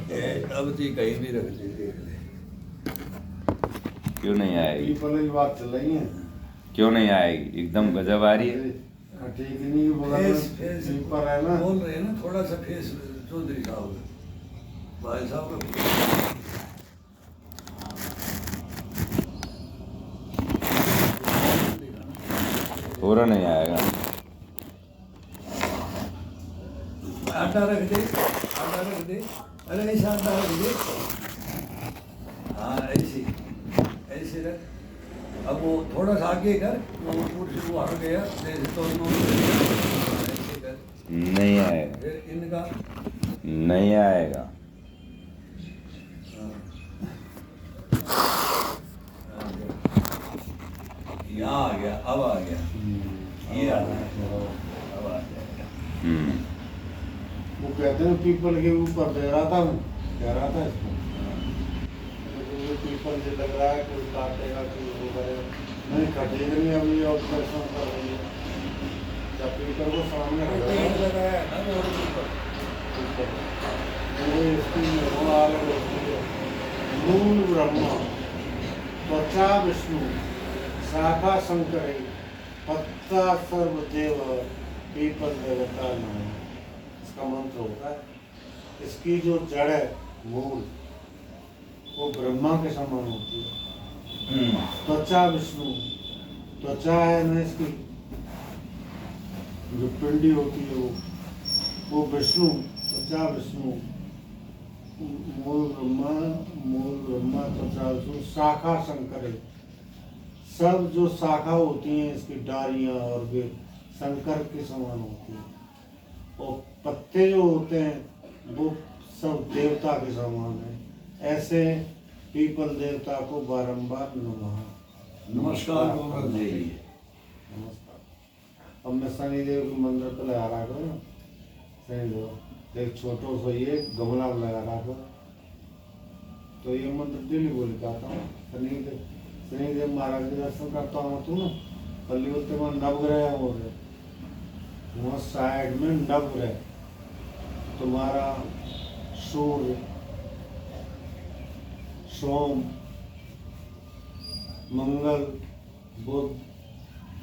अब जी कहीं भी रख दीजिए। क्यों नहीं आएगी? पीपल की बात चल रही है। क्यों नहीं आएगी? एकदम गजब आ रही है। ठीक नहीं बोला पीपल है ना, बोल रहे हैं ना, थोड़ा सा फेस चौधरी साहब भाई साहब पूरा नहीं आएगा। आटा रख दे, आटा रख दे, अरे ऐसा आटा रख दे। हाँ ऐसे ऐसे रख। अब वो थोड़ा सा आगे कर, वो ऊपर से वो हट गया जैसे तो ऐसे कर। नहीं आएगा, फिर इनका नहीं आएगा। यहाँ आ गया, अब आ गया, ये आ गया, अब आ गया। वो कहते हैं पीपल के ऊपर दे रहा था, कह रहा था इसको पीपल से लग रहा है कि काटेगा कि वो करेगा, नहीं कटेगा नहीं। अभी ऑपरेशन कर रही है, जब पीपल को सामने लगाया ना रोड पर। वो आगे मूल ब्रह्मा त्वचा विष्णु शाखा शंकर पत्ता सर्वदेव पीपल देवता नाम इसका मंत्र होता है। इसकी जो जड़ है मूल वो ब्रह्मा के समान होती है। त्वचा विष्णु, त्वचा है ना इसकी जो पिंडी होती है वो विष्णु, त्वचा विष्णु, मूल ब्रह्मा त्वचा विष्णु शाखा शंकर है। सब जो शाखा होती हैं इसकी डालियां और वे शंकर के समान होती हैं, और पत्ते जो होते हैं वो सब देवता के समान है। ऐसे पीपल देवता को बारंबार नमस्कार गौरव जी। नमस्कार। अब मैं शनिदेव के मंदिर पर लगा रहा करो ना, शनिदेव एक छोटो सा ये गमला में लगा रहा करो, तो ये मंत्र डेली बोल पाता हूँ। शनिदेव महाराज के दर्शन करता हूँ तू ना, कल बोलते वहाँ नवग्रह हो रहे, वहाँ साइड में नवग्रह तुम्हारा सूर्य, सोम, मंगल, बुध,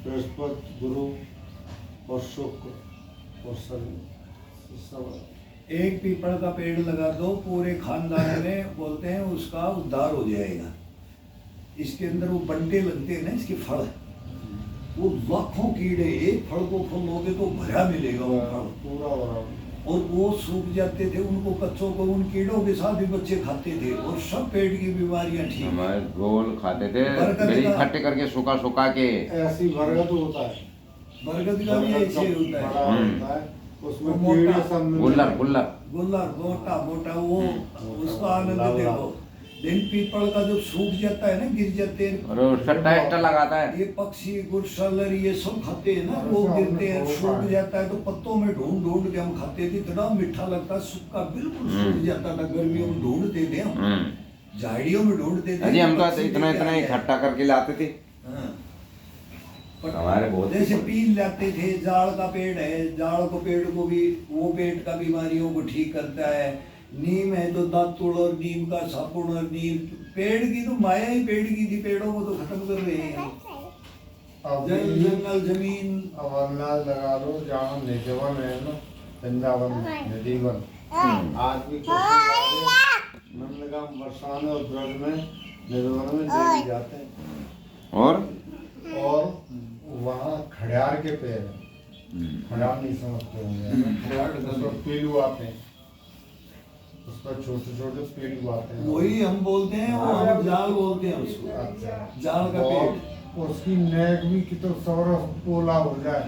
बृहस्पति, गुरु और शुक्र और शनि सब। एक पीपल का पेड़ लगा दो, पूरे खानदान में बोलते हैं उसका उद्धार हो जाएगा। इसके अंदर वो बंटे लगते हैं ना, इसके फल, वो लाखों कीड़े, एक फल को खोलोगे तो भरा मिलेगा वो फल पूरा भरा, और वो सूख जाते थे, उनको कच्चों को उन कीड़ों के साथ भी बच्चे खाते थे और सब पेट की बीमारियां ठीक। हमारे गोल खाते थे इकट्ठे करके सुखा सुखा के। ऐसी बरगद होता है, बरगद का भी ऐसे होता है, उसमें कीड़े सब गुल्लर गुल्लर गुल्लर मोटा मोटा, वो उसका आनंद देखो। दिन पीपल का जो सूख जाता है ना, गिर जाते हैं, और उसका टेस्ट लगाता है। ये पक्षी गुरसलर ये सब खाते हैं ना, वो गिरते हैं, सूख जाता है तो पत्तों में ढूंढ ढूंढ के हम खाते थे, इतना मीठा लगता है। सूखा बिल्कुल सूख जाता था, गर्मियों में ढूंढते थे हम, झाड़ियों में ढूंढते थे। अजी हम तो इतना इतना इकट्ठा करके लाते थे। हमारे बहुत जैसे पील जाते थे। जाड़ का पेड़ है, जाड़ को पेड़ को भी वो पेट का बीमारियों को ठीक करता है। नीम है तो दातुड़ और नीम का साबुन, और नीम पेड़ की तो माया ही पेड़ की थी, पेड़ों को तो खत्म कर रहे हैं। जंगल जमीन अब अंदाज लगा लो, जहाँ निधिवन है ना, वृंदावन निधिवन, आज भी नंदगांव बरसाने और ब्रज में निधिवन में देवी जाते हैं। और वहाँ खड़ियार के पेड़ है, खड़ियार नहीं समझते होंगे, पीलू आते हैं, उस पर छोटे छोटे पीलू आते हैं, वही हम बोलते हैं, वो हम जाल बोलते हैं उसको। अच्छा, जाल का पेड़। उसकी नेक भी कि तो सौर पोला हो जाए,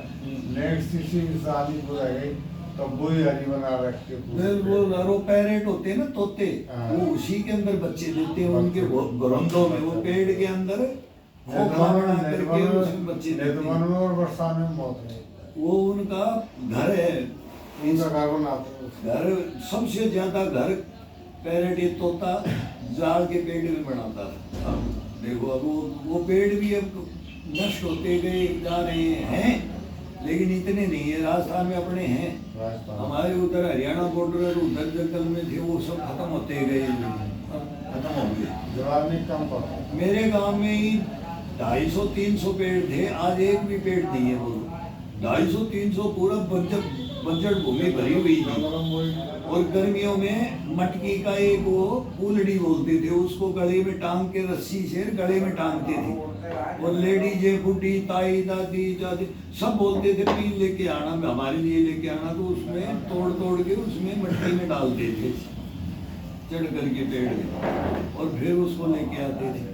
नेक सीसी भी शादी हो गई तो वही हरी बना रखते। वो नरो पैरेट होते हैं ना, तोते, वो उसी के अंदर बच्चे देते हैं, उनके घरोंदों में, वो पेड़ के अंदर और बरसाने में बहुत है। वो उनका घर है, उनका घर बनाते हैं। घर सबसे ज्यादा घर पैरेट, ये तोता जाल के पेड़ में बनाता था। अब देखो, अब वो पेड़ भी अब नष्ट होते गए जा रहे हैं, लेकिन इतने नहीं है, राजस्थान में अपने हैं। राजस्थान हमारे उधर हरियाणा बॉर्डर और उधर जंगल में थे, वो सब खत्म होते गए, खत्म हो गए। जवाब नहीं कम पड़ता। मेरे गांव में ही 250-300 पेड़ थे, आज एक भी पेड़ नहीं है। बोलो 250-300 पूरा बंजर भूमि भरी हुई थी। और गर्मियों में मटकी का एक वो पुलड़ी बोलते थे, उसको गले में टांग के रस्सी से गले में टांगते थे। और लेडीजे बुढ़ी ताई दादी दादी सब बोलते थे पील लेके आना, हमारे लिए लेके आना। तो उसमें तोड़ तोड़ के उसमें मटकी में डालते थे, चढ़ करके पेड़ में, और फिर उसको लेके आते थे।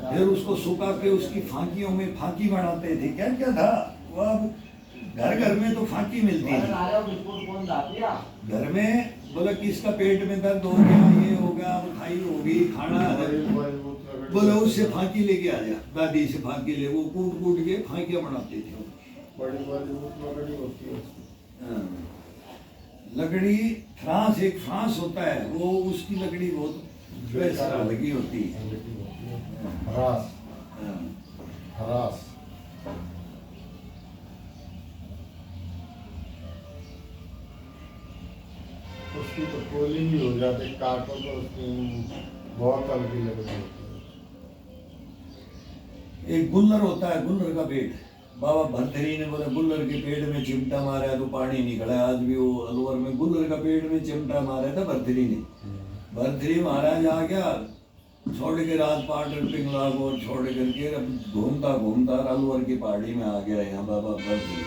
फिर उसको सुखा के उसकी फांकियों में फांकी बनाते थे। क्या क्या था वो, अब घर घर में तो फांकी मिलती है। घर में बोला किसका पेट में दर्द हो गया, ये हो गया, मिठाई होगी, खाना है, बोला उससे फांकी लेके आ जा, दादी से फांकी ले। वो कूट कूट के फांकियां बनाते थे। बड़ी लकड़ी होती है। हाँ। लकड़ी फ्रांस, एक फ्रांस होता है, वो उसकी लकड़ी बहुत लगी होती है। हरास हाँ। हरास उसकी तो कोलिंग भी हो जाती, काटो तो उसकी बहुत हल्की लकड़ी होती है। एक गुल्लर होता है, गुल्लर का पेड़। बाबा भरथरी ने बोला गुल्लर के पेड़ में चिमटा मारा तो पानी निकला। आज भी वो अलवर में गुल्लर का पेड़ में चिमटा मारा था भरथरी ने। भरथरी महाराज आ गया, छोड़ के राजपाट और पिंगला को छोड़ करके घूमता घूमता अलवर की पहाड़ी में आ गया यहाँ बाबा भरथरी।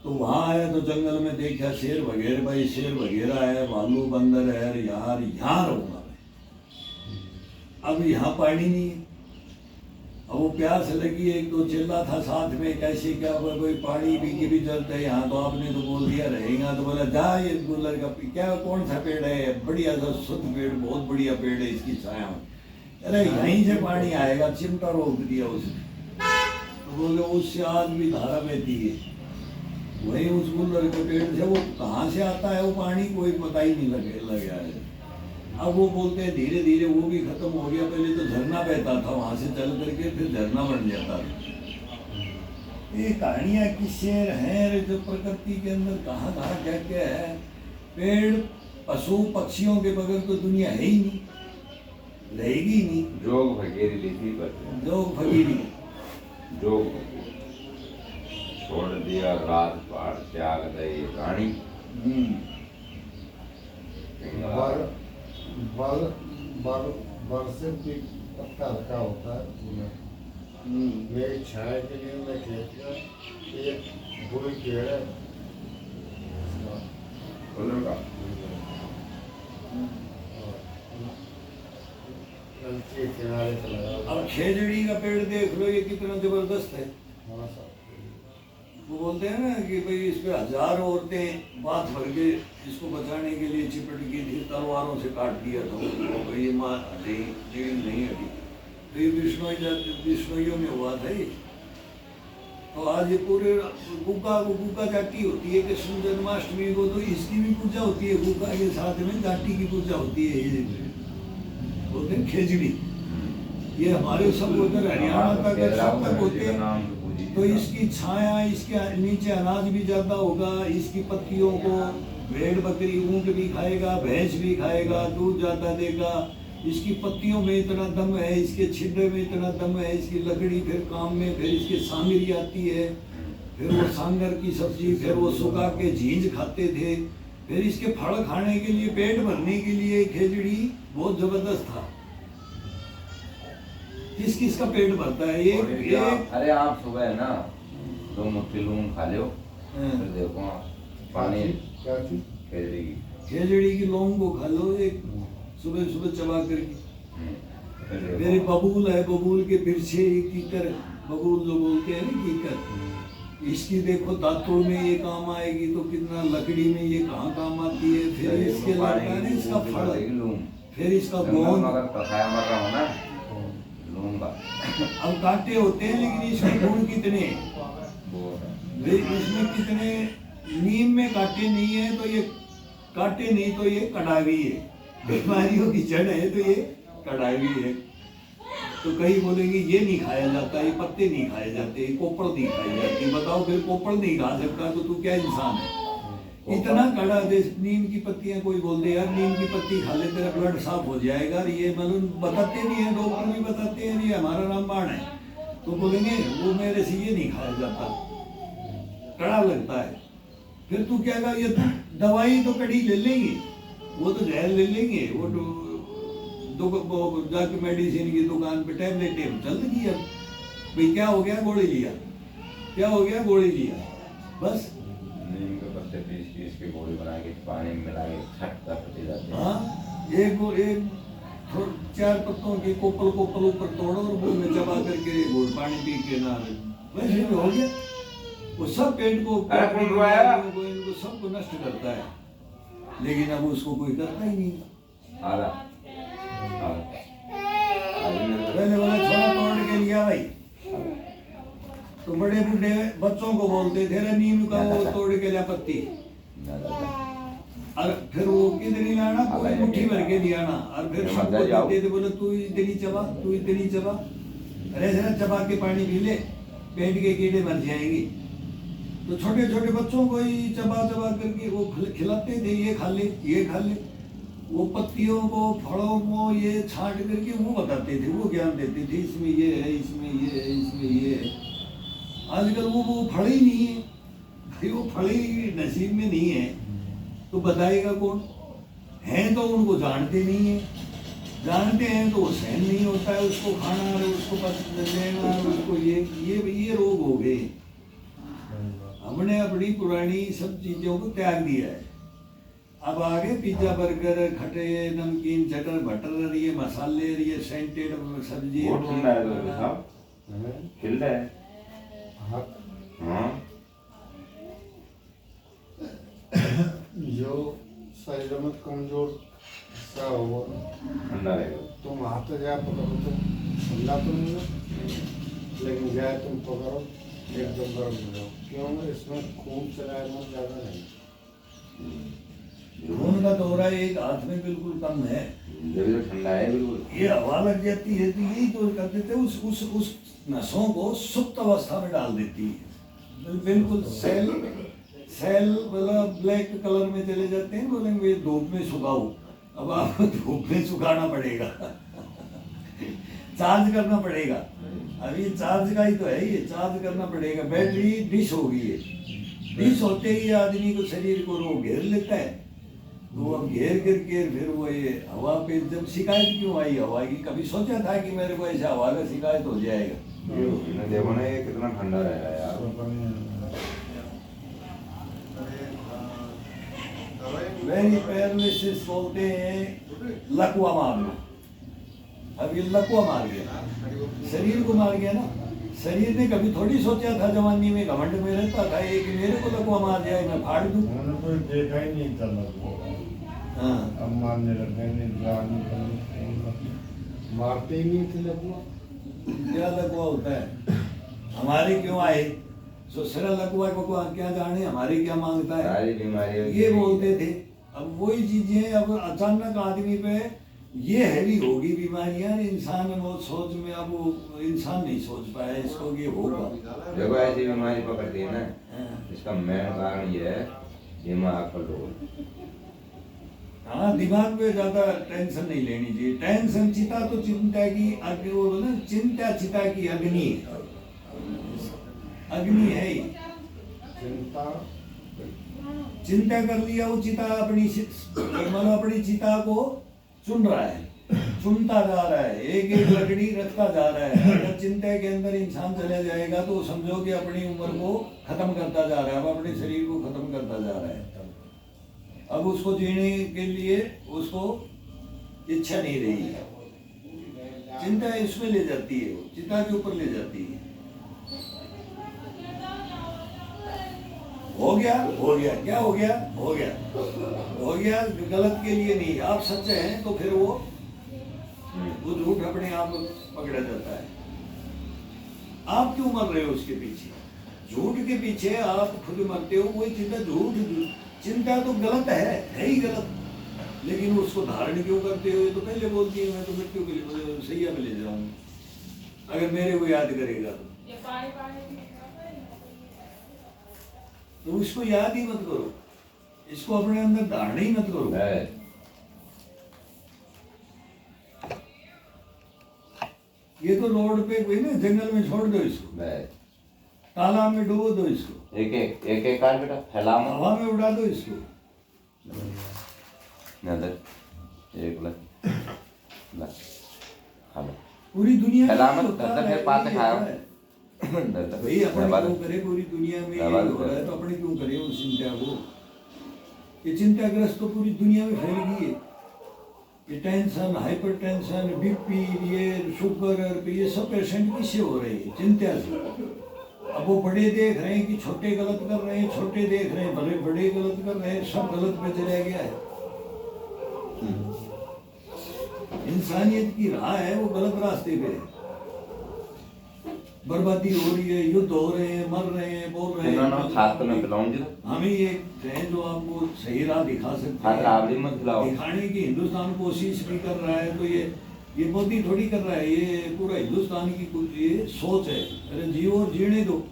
तो वहाँ आया तो जंगल में देखा शेर वगैरह, भाई शेर वगैरह है, भालू बंदर है, यार यहाँ रहूंगा मैं। अब यहाँ पानी नहीं है। अब वो प्यास लगी, एक दो चिल्ला था साथ में, कैसे क्या कोई पानी पी की भी जरूरत है यहाँ, तो आपने तो बोल दिया रहेगा। तो बोला जा, ये गुल्लर का क्या कौन सा पेड़ है, बढ़िया सा शुद्ध पेड़, बहुत बढ़िया पेड़ है, इसकी छाया में। अरे यहीं से पानी आएगा, चिमटा रोक दिया उसने। तो बोले उससे आज भी धारा बहती है, वही उस गुल्लर के पेड़ से। वो कहाँ से आता है वो पानी, कोई पता ही नहीं लगा है। अब वो बोलते हैं धीरे धीरे वो भी खत्म हो गया। पहले तो झरना बहता था, वहां से चल करके फिर झरना बन जाता था। ये कहानियां किससे हैं जो प्रकृति के अंदर कहाँ कहाँ क्या क्या है। पेड़ पशु पक्षियों के बगैर तो दुनिया है ही नहीं, रहेगी ही नहीं। जोग फकीरी लिखी पर जोग फकीरी, जोग छोड़ दिया राजपाट त्याग दई रानी। बर से भी पत्ता रखा होता है। मेरी छाया के लिए मैं खेत का एक बुरी पेड़ है का किनारे से लगा। अब खेजड़ी का पेड़ देख लो, ये कितना जबरदस्त है। हाँ सर, वो बोलते हैं ना कि भाई इस पे 1000 औरतें बात भर के इसको बचाने के लिए चिपट की थी, तलवारों से काट दिया था उसको, ये माँ हटी लेकिन नहीं हटी। तो ये विष्णुइयों में हुआ था ये। तो आज ये पूरे गुग्गा जाटी होती है। कृष्ण जन्माष्टमी को तो इसकी भी पूजा होती है, गुग्गा के साथ में जाटी की पूजा होती है। ये बोलते हैं खेजड़ी। ये हमारे सब उधर हरियाणा तक सब तक होते हैं। तो इसकी छाया, इसके नीचे अनाज भी ज्यादा होगा, इसकी पत्तियों को भेड़ बकरी ऊंट भी खाएगा, भैंस भी खाएगा, दूध ज्यादा देगा। इसकी पत्तियों में इतना दम है, इसके छिद्र में इतना दम है, इसकी लकड़ी फिर काम में, फिर इसकी सांगरी आती है, फिर वो सांगर की सब्जी, फिर वो सुखा के झींझ खाते थे, फिर इसके फल खाने के लिए, पेट भरने के लिए खेजड़ी बहुत जबरदस्त था। किस किस का पेट भरता है ये। अरे आप सुबह है ना 2 मुट्ठी लूंग खा लो, फिर देखो पानी खेजड़ी की लौंग को खा लो एक, सुबह सुबह चबा करके। मेरे बबूल है, बबूल के बिरछे, कीकर, बबूल जो बोलते हैं ना कीकर, इसकी देखो दांतों में ये काम आएगी तो कितना, लकड़ी में ये कहाँ काम आती है। फिर इसके लगता है ना इसका फल, फिर इसका गोंद, अब कांटे होते हैं लेकिन इसके गुण कितने, इसमें कितने। नीम में कांटे नहीं है तो ये कांटे नहीं तो ये कड़ावी है, बीमारियों की जड़ है तो ये कड़ावी है। तो कई बोलेंगे ये नहीं खाया जाता, ये पत्ते नहीं खाए जाते, ये कोपड़ नहीं खाई जाती। बताओ फिर कोपड़ नहीं खा सकता तो तू क्या इंसान है? इतना कड़ा दे नीम की पत्तियां, कोई बोल दे यार नीम की पत्ती खा ले तेरा ब्लड साफ हो जाएगा, और ये मतलब बताते नहीं है, डॉक्टर भी बताते हैं ये हमारा रामबाण है, तो बोलेंगे वो मेरे से ये नहीं खाया जाता, कड़ा लगता है। फिर तू क्या कहा, ये तो दवाई तो कड़ी ले लेंगे, वो तो जहर ले लेंगे, वो जाके मेडिसिन की दुकान पे टैबलेट चल गई। अब भाई क्या हो गया, गोली लिया, क्या हो गया, गोली लिया, बस। नीम के पत्ते पीस के गोली बना के पानी में मिला के खट्टा पी जाते हैं। हाँ, एक 4 पत्तों के कोपल ऊपर तोड़ो और मुंह में चबा करके घोल पानी पी के ना, वैसे भी हो गया। वो सब पेट को इनको सबको नष्ट करता है, लेकिन अब उसको कोई करता ही नहीं। पहले बोला छोड़ा तोड़ के लिया भाई, तो बड़े बूढ़े बच्चों को बोलते थे रे नीम का वो तोड़ के लिया पत्ती, और फिर वो कितनी लाना, कोई मुट्ठी भर के दिया ना, और फिर सबको देते थे, बोले तू इतनी चबा, तू इतनी चबा, अरे जरा चबा के पानी पी ले, पेट के कीड़े मर जाएंगे। तो छोटे छोटे बच्चों को ही चबा चबा करके वो खिलाते थे, ये खा ले, ये खा ले। वो पत्तियों को, फलों को ये छांट करके वो बताते थे, वो ज्ञान देते थे, इसमें ये है, इसमें ये है, इसमें ये है। आजकल वो फल ही नहीं है भाई, वो फल ही नसीब में नहीं है, तो बताएगा कौन? हैं तो उनको जानते नहीं है, जानते हैं तो वो सहन नहीं होता है उसको खाना, और उसको पसंद लेना, उसको ये रोग हो गए। हमने अपनी पुरानी सब चीजों को त्याग दिया है। अब आगे पिज्जा, बर्गर, खटे, नमकीन, चटर भटर, ये मसाले, ये सेंटेड सब्जी, ठंडा है तो साहब खिलता है। हाँ, जो शरीर में कमजोर सा हो ठंडा रहेगा। तुम हाथ जाए पकड़ो तो ठंडा तो नहीं हो, लेकिन जाए तुम पकड़ो एकदम गर्म हो जाओ। क्यों? इसमें खून चलाए में ज्यादा नहीं, खून का दौरा एक हाथ में बिल्कुल कम है, जब तो ठंडा है बिल्कुल। ये हवा लग जाती है तो यही तो कर देते, उस नसों को सुप्त अवस्था में डाल देती है, बिल्कुल सेल मतलब ब्लैक कलर में चले जाते हैं। बोलेंगे धूप में सुखाओ, अब आपको धूप में सुखाना पड़ेगा चार्ज करना पड़ेगा। अब ये चार्ज का ही तो है, ये चार्ज करना पड़ेगा। बैटरी डिश हो गई है, डिश होते ही आदमी को शरीर को वो घेर लेता है, तो अब घेर करके फिर वो ये हवा पे जब शिकायत क्यों आई हवा की? कभी सोचा था कि मेरे को ऐसा हवा का शिकायत हो जाएगा? देखो ना ये कितना ठंडा रह रहा है यार। वेरी पैरालिसिस बोलते हैं, लकवा मारना। अब ये लकवा मार गया, शरीर को मार गया ना। शरीर ने कभी थोड़ी सोचा था, जवानी में घमंड में रहता था एक मेरे को लकवा मार जाए मैं फाड़ दूं। मैंने कोई देखा ही नहीं था लकवा। हाँ, अब मारने लगे, मारते ही नहीं थे लकवा। क्या लकवा होता है? हमारे क्यों आए ससुरा लकवा को क्या जाने, हमारे क्या मांगता है, सारी बीमारियों ये बोलते थे। अब वही चीजें अब अचानक आदमी पे ये हैवी होगी बीमारियां, इंसान वो सोच में, अब वो इंसान नहीं सोच पाया इसको कि होगा। देखो ऐसी बीमारी पकड़ती है ना, हाँ। इसका मेन कारण ये है दिमाग पर डोल। हाँ, दिमाग पे ज्यादा टेंशन नहीं लेनी चाहिए। टेंशन चिता तो चिंता की अग्नि, वो ना चिंता चिता की अग्नि है, अग्नि है ही। चिंता कर लिया वो चिता अपनी मतलब अपनी चिता को चुन रहा है, चुनता जा रहा है, एक एक लकड़ी रखता जा रहा है। अगर चिंता के अंदर इंसान चला जाएगा तो समझो कि अपनी उम्र को खत्म करता जा रहा है, अब अपने शरीर को खत्म करता जा रहा है। अब उसको जीने के लिए उसको इच्छा नहीं रही है, चिंता इसमें ले जाती है, वो चिता के ऊपर ले जाती है। हो गया, क्या हो गया, हो गया, गलत के लिए नहीं। आप सच्चे हैं तो फिर वो झूठ अपने आप पकड़ा जाता है। आप क्यों मर रहे हो उसके पीछे? झूठ के पीछे आप खुद मरते हो। वही चिंता, झूठ चिंता तो गलत है ही गलत, लेकिन उसको धारण क्यों करते हो? तो पहले बोलती है मैं तो मृत्यु के लिए सैया में ले जाऊंगी। अगर मेरे को याद करेगा तो उसको याद ही मत करो, इसको अपने अंदर धारण ही मत करो। ये तो रोड पे कोई ना, जंगल में छोड़ दो इसको, तालाब में डुबो दो इसको, एक काट बेटा फैला मत, हवा में उड़ा दो इसको। एक ला खा लो पूरी दुनिया में फैला यही मत, होता दर्द है, फिर पाते यही खाओ। होता है। भाई अपन क्यों करे, पूरी दुनिया में यही हो रहा है तो अपने क्यों करे उस चिंता को? ये चिंताग्रस्त तो पूरी दुनिया में फैल गई है। ये टेंशन, हाइपर टेंशन, बीपी, ये शुगर, ये सब पेशेंट किससे हो रहे हैं? चिंता से। अब वो बड़े देख रहे हैं कि छोटे गलत कर रहे हैं, छोटे देख रहे हैं बड़े बड़े गलत कर रहे हैं, सब गलत पे चला गया है। इंसानियत की राह है वो गलत रास्ते पे है। बर्बादी हो रही है, युद्ध हो रहे हैं, मर रहे हैं, बोल रहे हैं। हमें ये है जो आपको सही राह दिखा सकते हैं, दिखाने की हिंदुस्तान कोशिश भी कर रहा है। तो ये मोदी थोड़ी कर रहा है, ये पूरा हिंदुस्तान की कुछ ये सोच है। अरे जियो और जीने दो,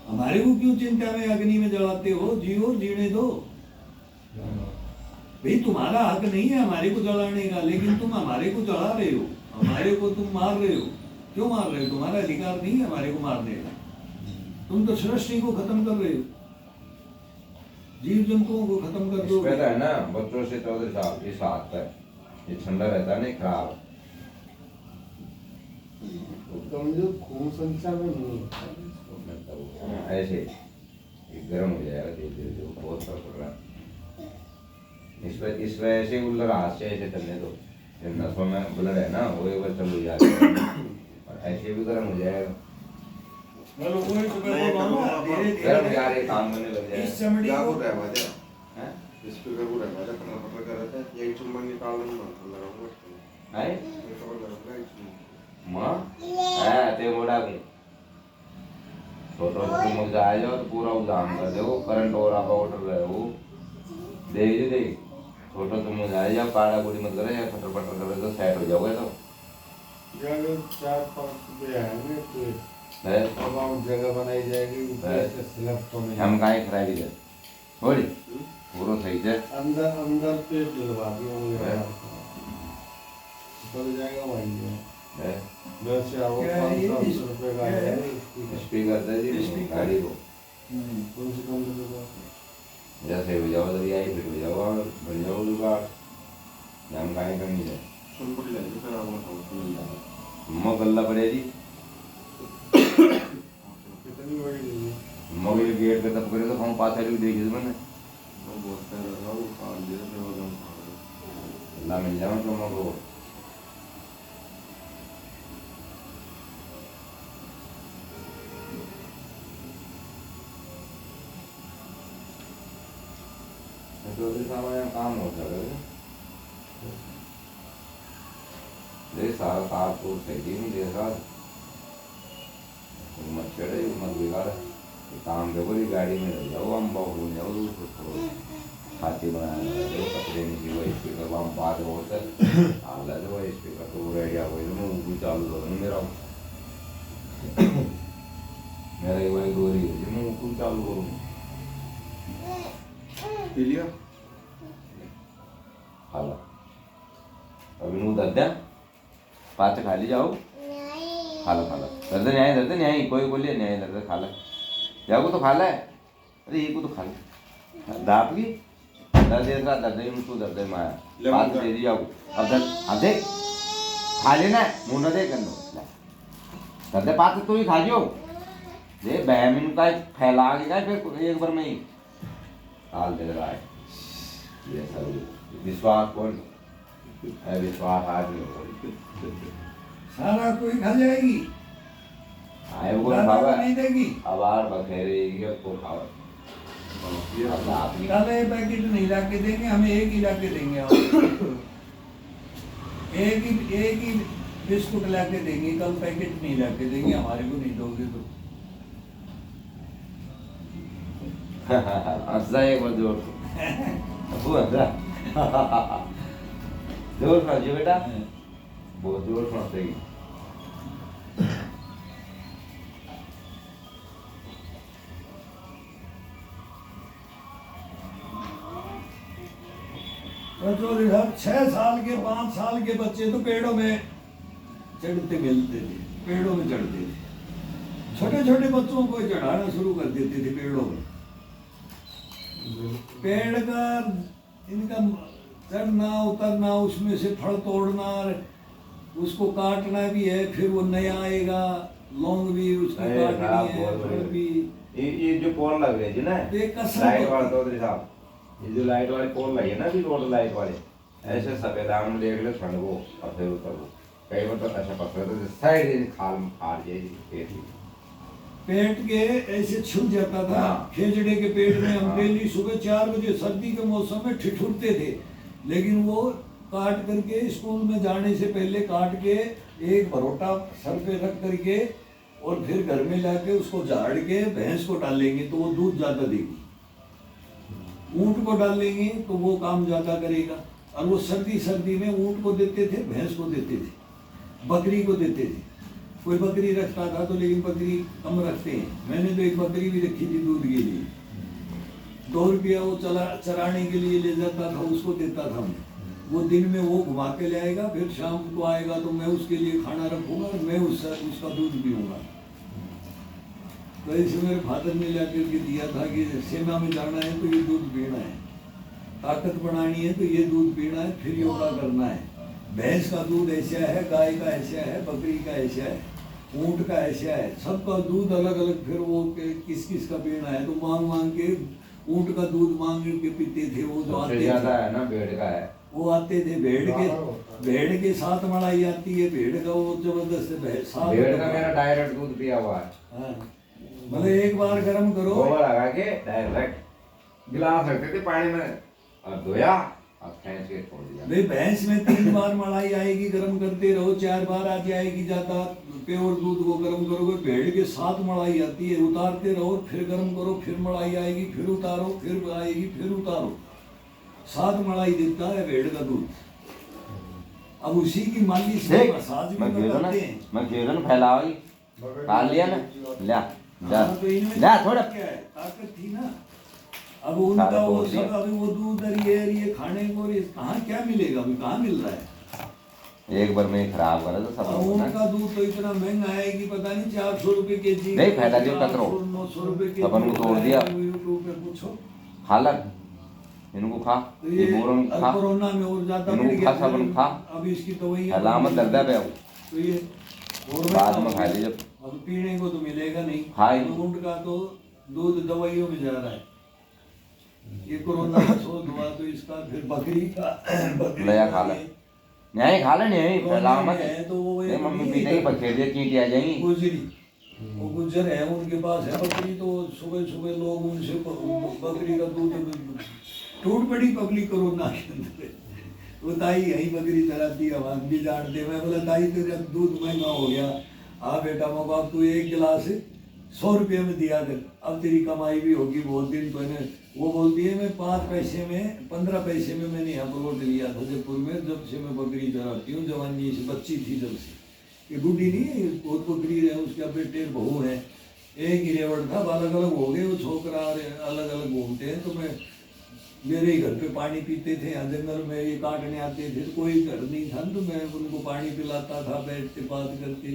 हमारे को क्यों चिंता में अग्नि में जलाते हो? जियो और जीने दो। भाई तुम्हारा हक नहीं है हमारे को जलाने का, लेकिन तुम हमारे को जला रहे हो, हमारे को तुम मार रहे हो। क्यों मार रहे हो? तुम्हारा अधिकार नहीं है हमारे को मारने का। तुम तो सृष्टि को खत्म कर रहे हो, जीव जंतुओं को खत्म कर दो। है ना बच्चों से 14 साल इस हाथ तक ये ठंडा रहता है, नहीं खराब कमजोर खून संचार में नहीं होता ऐसे गर्म हो जाएगा धीरे धीरे, बहुत फर्क पड़ रहा है। इस वजह से उल्लर हाथ से ऐसे करने दो, नसों में ब्लड है ना वो एक बार चलो जाएगा और ऐसे भी गर्म हो जाएगा। गर्म जा रहे काम करने लग जाए। इस चमड़ी को स्पीकर को रखा था, करना पड़ कर रहा था, एक चुम्बन निकाल दूंगा तो लगा है ये खबर लगा है इसमें मां है ते मोड़ा भी छोटो तुम मुझे आ जाओ तो पूरा उदाम कर दो, करंट और आप ऑर्डर रहे हो देख दे छोटो तुम मुझे आ जाओ, काड़ा गुड़ी मत करे या फटर फटर करे तो सेट हो जाओगे। तो जगह 4-5 रुपये आएंगे तो है अब हम जगह बनाई जाएगी ऊपर से स्लैब को नहीं हम काहे खराबी है होड़ी पूरा सही है। अंदर अंदर पे डलवा दिया चल जाएगा वहीं है वैसे आओ क्या है ये? 500 रुपये का क्या है? है स्पीकर दे दी गाड़ी को कौन से कम दे जैसे हो जाओ तो यही फिट हो जाओ और बन जाओ दुकान हम काहे कमी है सुनपुरी लगी फिर आप बताओ मो गल्ला पड़ेगी कितनी बड़ी नहीं है मो ये गेट पे तब करे तो हम पास आके देखिए मैंने वो बहुत कर रहा वो काल दे फिर वो हम खा अल्लाह मिल जाओ तो मो को तो सामान काम हो जाएगा दे सारा कार तो सही नहीं दे रहा मत चढ़े मत बिगाड़ काम पे बोली गाड़ी में रह जाओ हम बहुत जाओ उसको खाते बनाया कपड़े नहीं की वही स्पीकर हम बात होता हाल है वही स्पीकर तो रह गया वही मैं ऊपर चालू करूँ मेरा मेरा वही गोरी है मैं ऊपर चालू करूँ पी लिया खाला अभी नू दर्द है पाँच खा ली जाओ खाला खाला दर्द न्याय कोई बोलिए न्याय दर्द खाला जाओ तो खाला है अरे ये को तो खाला दाप की दर्द है दर्द है मुझको दर्द है माया पाँच दे दी जाओ अब दर्द अब देख खा लेना मुँह न दे कर लो दर्द है पाँच तो ही खा जो दे बहमिन का फैला के का फिर एक बार में ही हाल दे रहा है ये सब विश्वास कौन है विश्वास आदमी सारा कोई खा जाएगी, आए वो दादा खावा को नहीं देगी। आवार बखेरेगी को खावा अब आप ही दादा ये पैकेट नहीं ला के देंगे, हमें एक ही ला के देंगे। एक ही बिस्कुट ला के देंगे, कल पैकेट नहीं ला के देंगे, हमारे को नहीं दोगे तो। हंसदा एक बार जोर वो हंसदा जोर से हंसियो बेटा बहुत जोर से हंसेगी चौधरी साहब 6 साल के 5 साल के बच्चे तो पेड़ों में चढ़ते मिलते थे, पेड़ों में चढ़ते थे। छोटे छोटे बच्चों को चढ़ाना शुरू कर देते थे पेड़ों में। पेड़ का इनका चढ़ना उतरना, उसमें से फल तोड़ना, उसको काटना भी है, फिर वो नया आएगा, लौंग भी उसकी काटनी है, फल भी। ये जो पोल लग रहे जी ना, लाइट वाले चौधरी साहब, ये जो लाइट वाले पोल लगे ना, भी रोड लाइट वाले, ऐसे सफेद आम देख ले ठंड को और फिर उतर को कई बार तो ऐसा पकड़े तो साइड खाल फाड़ जाए, पेट के ऐसे छुप जाता था। खेजड़े के पेट में हम डेली सुबह 4 बजे सर्दी के मौसम में ठिठुरते थे, लेकिन वो काट करके स्कूल में जाने से पहले काट के एक परोटा सर पे रख करके और फिर घर में लाके उसको झाड़ के भैंस को डालेंगे तो वो दूध ज्यादा देगी। ऊंट को डालेंगे तो वो काम ज्यादा करेगा। और वो सर्दी में ऊंट को देते थे, भैंस को देते थे, बकरी को देते थे। कोई बकरी रखता था तो, लेकिन बकरी कम रखते हैं। मैंने तो एक बकरी भी रखी थी दूध के लिए। 2 रुपया वो चराने के लिए ले जाता था, उसको देता था मैं। वो दिन में वो घुमा के ले आएगा, फिर शाम को आएगा तो मैं उसके लिए खाना रखूंगा और मैं उसका दूध पीऊंगा। तो ऐसे मेरे फादर ने ला करके दिया था कि सेना में जाना है तो ये दूध पीना है, ताकत बनानी है तो ये दूध पीना है, फिर योगा करना है। भैंस का दूध ऐसा है, गाय का ऐसा है, बकरी का ऐसा है, ऊंट का ऐसा है, सबका दूध अलग अलग। फिर वो किस किस का पीना है तो मांग के ऊंट का दूध मांग के पीते थे। वो जो आते ज्यादा है ना भेड़ का है, वो आते थे। भेड़ के साथ मलाई आती है, भेड़ का वो जबरदस्त है। भेड़ का मेरा डायरेक्ट दूध पिया हुआ है। मतलब एक बार गर्म करो, गोबर लगा के डायरेक्ट गिलास रखते थे पानी में और धोया और खींच के छोड़ दिया। भाई भैंस में 3 बार मलाई आएगी, गर्म करते रहो, 4 बार आ जाएगी ज्यादा प्योर दूध को गर्म करोगे। भेड़ के साथ मलाई आती है, उतारते रहो, फिर गर्म करो, फिर मलाई आएगी, फिर उतारो, फिर आएगी, फिर उतारो। 7 मलाई देता है भेड़ का दूध। अब उसी की मालिश से मसाज भी करते हैं। मैं घेरन फैलाओगी खा लिया ना, ला तो इनमें ला थोड़ा क्या है, ताकत थी ना। अब उनका वो सब, अभी वो दूध और ये खाने को कहाँ क्या मिलेगा, अभी कहाँ मिल रहा है। एक बार में खराब करा तो सब उनका दूध तो इतना महंगा है कि पता नहीं 400 रुपए के जी, नहीं फायदा क्यों कतरो 900 रुपए के अपन को तोड़ दिया। यूट्यूब पे पूछो, हालत इनको खा, तो ये खा, कोरोना में और ज्यादा बढ़ इनको गया। खा, सब खा। अब इसकी दवाई अलामत दर्दा पे आओ तो ये और बाद में खा ली जब। अब पीने को तो मिलेगा नहीं। हाँ ऊंट का तो दूध दवाइयों में जा रहा है। ये कोरोना का शोध हुआ तो इसका फिर बकरी का नया खा ले, न्याय खा ले, न्याय फैलाओ मत। तो वो नहीं मम्मी पीने की पखेड़ दिया चींटी आ जाएंगी। गुजरी, वो गुजर है, उनके पास है बकरी, तो सुबह सुबह लोग उनसे बकरी का दूध टूट पड़ी पब्लिक कोरोना के अंदर। वो ताई यही बकरी चराती है, हम भी जानते। मैं बोला ताई तेरा दूध महंगा हो गया, हाँ बेटा मौका, तू 1 गिलास 100 रुपये में दिया कर, अब तेरी कमाई भी होगी बहुत दिन पहले। वो बोलती है मैं 5 पैसे में 15 पैसे में मैंने यहाँ प्लॉट लिया था जयपुर में, जब से मैं बकरी चराती हूँ, जवानी से बच्ची थी जब से। ये बूढ़ी नहीं है, बहुत बकरी है, उसका बेटे बहू है, एक ही रेवड़ था, अलग अलग हो गए वो छोकरा, अलग अलग घूमते हैं। तो मैं मेरे ही घर पे पानी पीते थे, यहाँ जंगल में ये काटने आते थे, तो कोई घर नहीं था, तो मैं उनको पानी पिलाता था बैठते बात करके।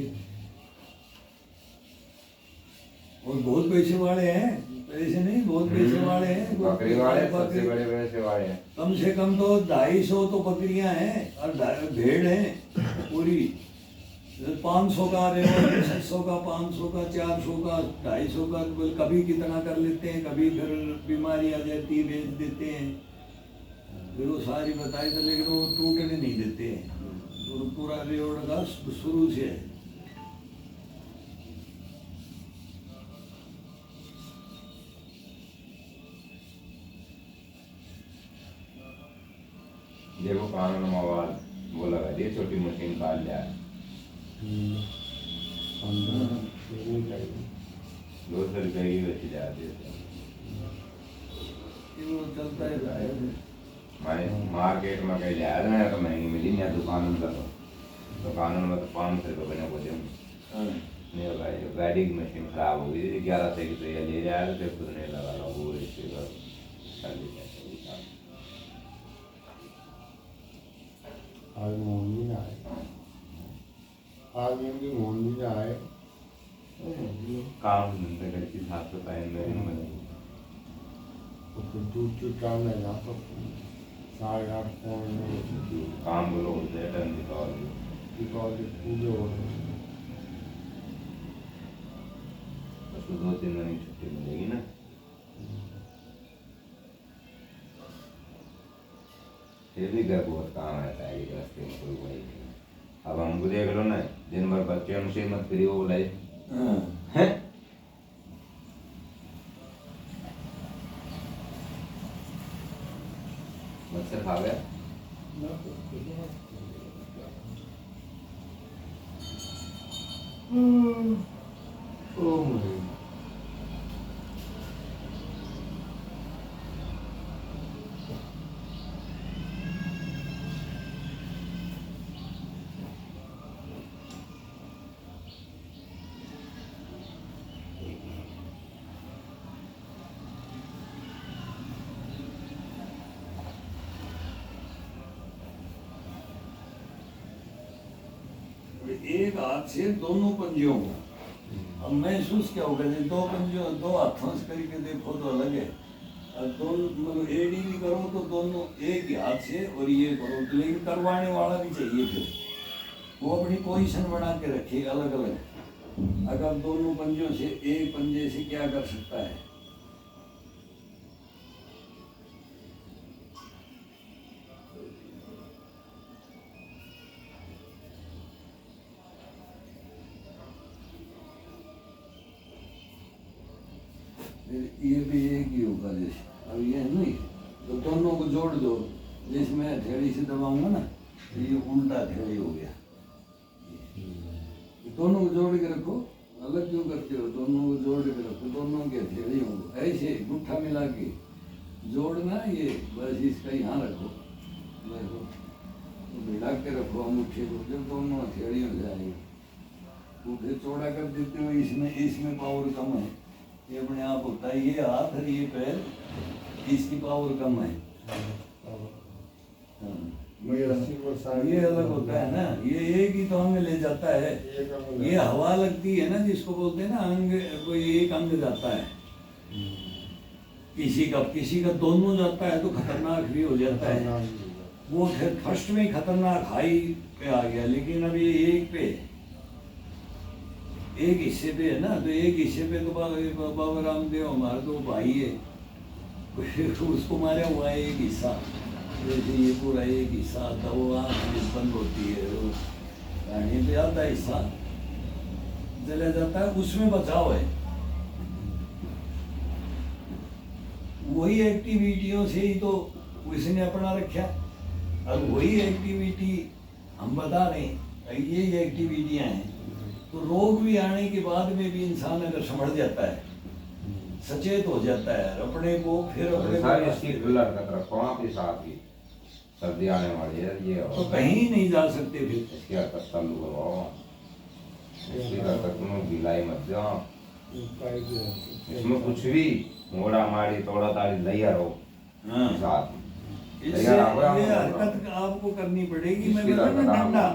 और बहुत पैसे वाले हैं, पैसे नहीं बहुत पैसे वाले हैं, बकरी वाले सबसे बड़े पैसे वाले हैं। कम से कम तो 250 तो बकरियां हैं और भेड़ हैं पूरी। 500 का रेवड़, 600 का, 500 का, 400 का, 250 का, कभी कितना कर लेते हैं, कभी फिर बीमारी आ जाती है बेच देते हैं। फिर वो सारी बताई तो, लेकिन वो टूटने नहीं देते हैं। तो पूरा रेवड़ का शुरू से है। देखो कानून मवाद वो लगा दिए, छोटी मशीन काट लिया है। 200 रुपये की बेची जाती है। वो चलता है मैं मार्केट में कहीं लिया था तो महंगी मिली नहीं, दुकान में तो दुकान में तो 500 रुपये बने बोले नहीं होगा। गाड़ी की मशीन खराब हो गई, 1100 की तो ये ले जाया तो फिर खुद नहीं लगा वो इसके बाद आज मोहनी ना आए, आज इनकी मोहनी ना आए। काम धंधे करके साफ सफाई में तो फिर दूध चुटाने जाता 8:30 पौने काम करो होते हैं टाइम निकाल दीपावली पूरे हो रहे। बस 2-3 दिन की छुट्टी मिलेगी ना। फिर भी घर बहुत काम रहता है कि रास्ते में कोई वही नहीं। अब हमको देख लो ना, दिन भर बच्चे हमसे मत करिए वो बुलाए हैं। मच्छर खा गया। ओह मेरे एक हाथ से दोनों पंजियों को अब महसूस क्या होगा, जी दो पंजियों दो हाथों से करके देखो तो अलग है। और दोनों मतलब एडी भी करो तो दोनों एक ही हाथ से, और ये करो तो लेकिन करवाने वाला भी चाहिए। फिर वो अपनी पोजीशन बना के रखे अलग अलग। अगर दोनों पंजों से एक पंजे से क्या कर सकता है। ये भी एक ही होगा जैसे अब ये नहीं, तो दोनों को जोड़ दो। जैसे मैं हथेली से दबाऊंगा ना तो ये उल्टा हथेली हो गया। दोनों को जोड़ के रखो, अलग क्यों करते हो, दोनों को जोड़ के रखो, दोनों के हथेली होंगे ऐसे गुट्ठा मिला के जोड़ना। ये बस इसका यहाँ रखो, देखो भिड़ा के रखो अंगूठे को, जब दोनों हथेली हो जाएगी वो फिर चौड़ा कर देते हो। इसमें पावर कम है, ये अपने आप होता है। ये हाथ और ये पैर, इसकी पावर कम है। हाँ, ये अलग होता है ना, ये एक ही तो अंग ले जाता है। ये हवा लगती है ना जिसको बोलते हैं ना अंग, कोई एक अंग जाता है। किसी का दोनों जाता है तो खतरनाक भी हो जाता है। वो फिर फर्स्ट में खतरनाक हाई पे आ गया, लेकिन अब ये एक पे एक हिस्से पे है ना, तो एक हिस्से पे तो बाबा रामदेव हमारा तो भाई है, उसको मारा हुआ है एक हिस्सा। जैसे ये पूरा एक हिस्सा आता, वो आँख बंद होती है, वो कहानी पे आता हिस्सा चला जाता है, उसमें बचाव है। वही एक्टिविटियों से ही तो उसने अपना रखा। अब वही एक्टिविटी हम बता रहे हैं, ये एक्टिविटियां हैं। तो रोग भी आने के बाद में भी इंसान अगर समझ जाता है, सचेत हो जाता है अपने को, फिर अपने आपके साथ ही सर्दी आने वाली है ये, तो कहीं नहीं जा सकते। फिर इसकी हरकत चालू करवाओ, इसकी हरकत में गिलाई मत जाओ। इसमें कुछ भी मोड़ा मारी तोड़ा ताड़ी लैया रहो साथ। इससे ये हरकत आपको करनी पड़ेगी। मैं बता ना ठंडा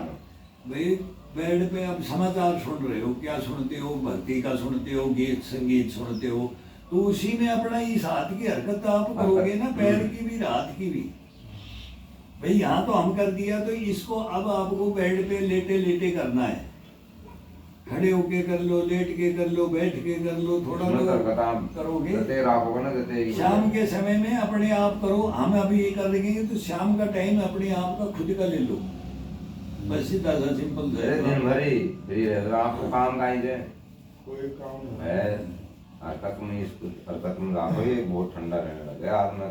भाई, बेड पे आप समाचार सुन रहे हो, क्या सुनते हो, भक्ति का सुनते हो, गीत संगीत सुनते हो, तो उसी में अपना इस हाथ की हरकत आप करोगे ना, पैर की भी हाथ की भी। भाई यहाँ तो हम कर दिया, तो इसको अब आपको बेड पे लेटे लेटे करना है। खड़े होके कर लो, लेट के कर लो, बैठ के कर लो, थोड़ा करोगे। शाम के समय में अपने आप करो। हम अभी ये कर रहे हैं तो शाम का टाइम अपने आप का खुद का ले लो, बस सीधा सा सिंपल दिन भरी फ्री रह रहा, आपको काम का ही है, कोई काम है हरकत में, इसको हरकत में राखो। ये बहुत ठंडा रहने लगा हाथ में।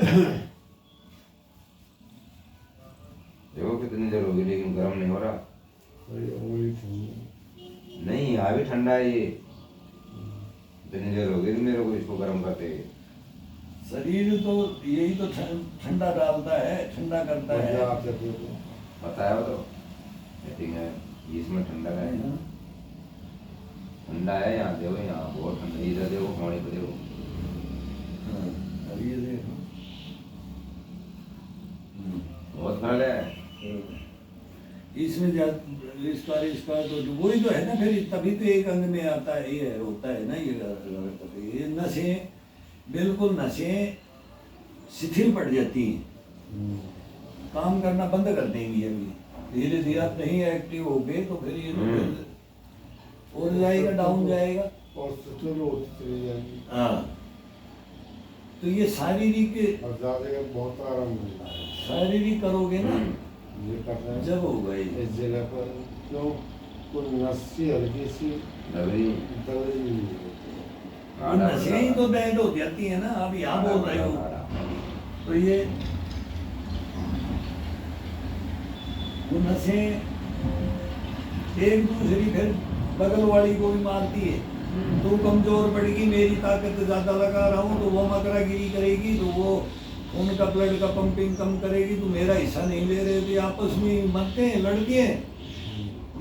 देखो कितनी देर होगी लेकिन गर्म नहीं हो रहा। नहीं अभी ठंडा है ये, इतनी देर होगी मेरे को इसको गर्म करते। शरीर तो यही तो ठंडा डालता है, ठंडा करता है। पता है वो तो सेटिंग है, इसमें ठंडा है, ठंडा है। यहाँ देखो, यहाँ बहुत ठंडा, इधर देखो होने पे देखो। अब ये देखो बहुत फर्क है। इसमें इसका तो वही तो है ना, फिर तभी तो एक अंग में आता है, ये होता है ना ये नसें, बिल्कुल नसें शिथिल पड़ जाती हैं, काम करना बंद कर देंगी। अभी धीरे धीरे आप नहीं एक्टिव हो गए तो फिर ये तो फिर और जाएगा, डाउन जाएगा। और सुचल होती चली जाएगी। हाँ, तो ये शारीरिक और ज्यादा बहुत आराम मिलता है। शारीरिक करोगे ना ये कर रहे हैं जब होगा ये। इस जगह पर क्यों कोई नस्सी हल्की सी दबरी दबी नहीं वो नसें ही तो बैंड हो जाती है ना, आप यहाँ बोल रहे हो तो ये वो नसें एक दूसरी फिर बगल वाली को भी मारती है। तू कमजोर पड़ेगी, मेरी ताकत ज्यादा लगा रहा हूँ तो वो मकरागिरी करेगी, तो वो खून का ब्लड का पंपिंग कम करेगी, तो मेरा हिस्सा नहीं ले रहे थे, आपस में मरते हैं, लड़ते हैं।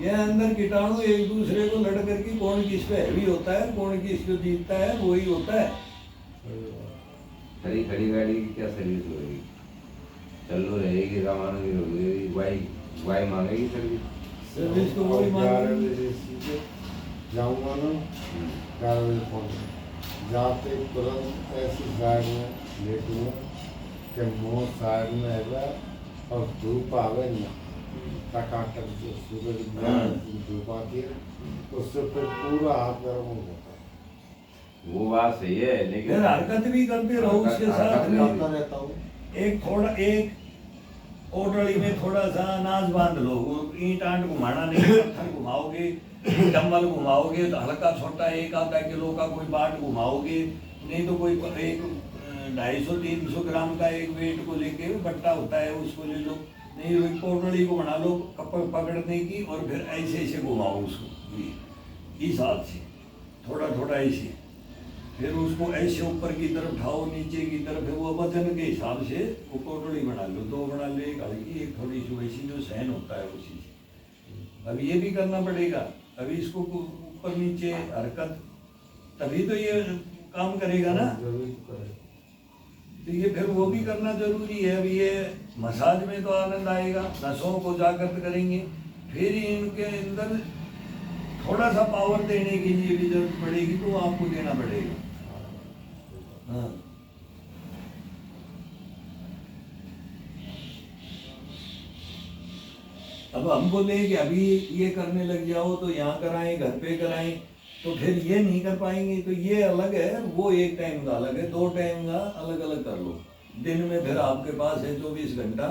ये अंदर कीटाणु एक दूसरे को लड़ करके कौन किस पे हैवी होता है, कौन किस पे जीतता है, वही होता है। खड़ी खड़ी गाड़ी की क्या सर्विस होगी, चलो रहेगी, सामान भी होगी, वाई मांगेगी सर्विस तो वही 11 मांगेगी। बजे सीधे जाऊंगा ना, 11 बजे पहुंच जाते तुरंत ऐसी साइड में लेटूंगा कि मुँह साइड में है और धूप आवे ना, टकाटक जो सूरज की धूप आती है उससे फिर पूरा हाथ गर्म हो जाता है। वो बात सही है, लेकिन फिर हरकत भी करते रहो उसके साथ में। करता रहता हूँ। एक ओटड़ी में थोड़ा सा अनाज बांध लो, वो ईंट आंट घुमाना नहीं, पत्थर घुमाओगे, डम्बल घुमाओगे तो हल्का छोटा 1-आधा किलो का कोई बाट घुमाओगे, नहीं तो कोई एक 250-300 ग्राम का एक वेट को लेके बट्टा होता है उसको ले लो, नहीं तो एक पोटड़ी को बना लो पकड़ने की और फिर ऐसे ऐसे घुमाओ उसको इस हाथ से थोड़ा थोड़ा ऐसे, फिर उसको ऐसे ऊपर की तरफ उठाओ, नीचे की तरफ, वो वजन के हिसाब से वो पोटड़ी बना लो, 2 बना लो, एक हल्की एक थोड़ी सी वैसी जो सहन होता है उसी से। अब ये भी करना पड़ेगा, अभी इसको ऊपर नीचे हरकत, तभी तो ये काम करेगा ना। तो ये फिर वो भी करना जरूरी है। अभी ये मसाज में तो आनंद आएगा, नसों को जागृत करेंगे, फिर इनके अंदर थोड़ा सा पावर देने के लिए भी जरूरत पड़ेगी तो आपको देना पड़ेगा। हाँ, अब हम बोले कि अभी ये करने लग जाओ तो यहाँ कराएं, घर पे कराएं, तो फिर ये नहीं कर पाएंगे। तो ये अलग है, वो एक टाइम का अलग है, 2 टाइम का अलग अलग कर लो। दिन में फिर आपके पास है 24 घंटा,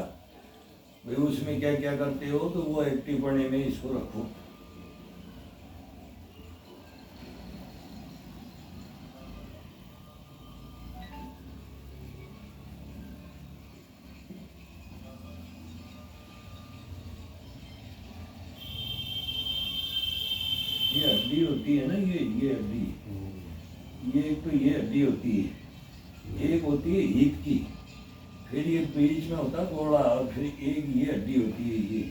भाई उसमें क्या क्या करते हो तो वो एक्टिव पढ़ने में इसको रखो। ये हड्डी होती है ना, ये हड्डी, ये एक तो ये हड्डी होती है, एक होती है हिप की, फिर ये बीच में होता है घोड़ा, और फिर एक ये हड्डी होती है, ये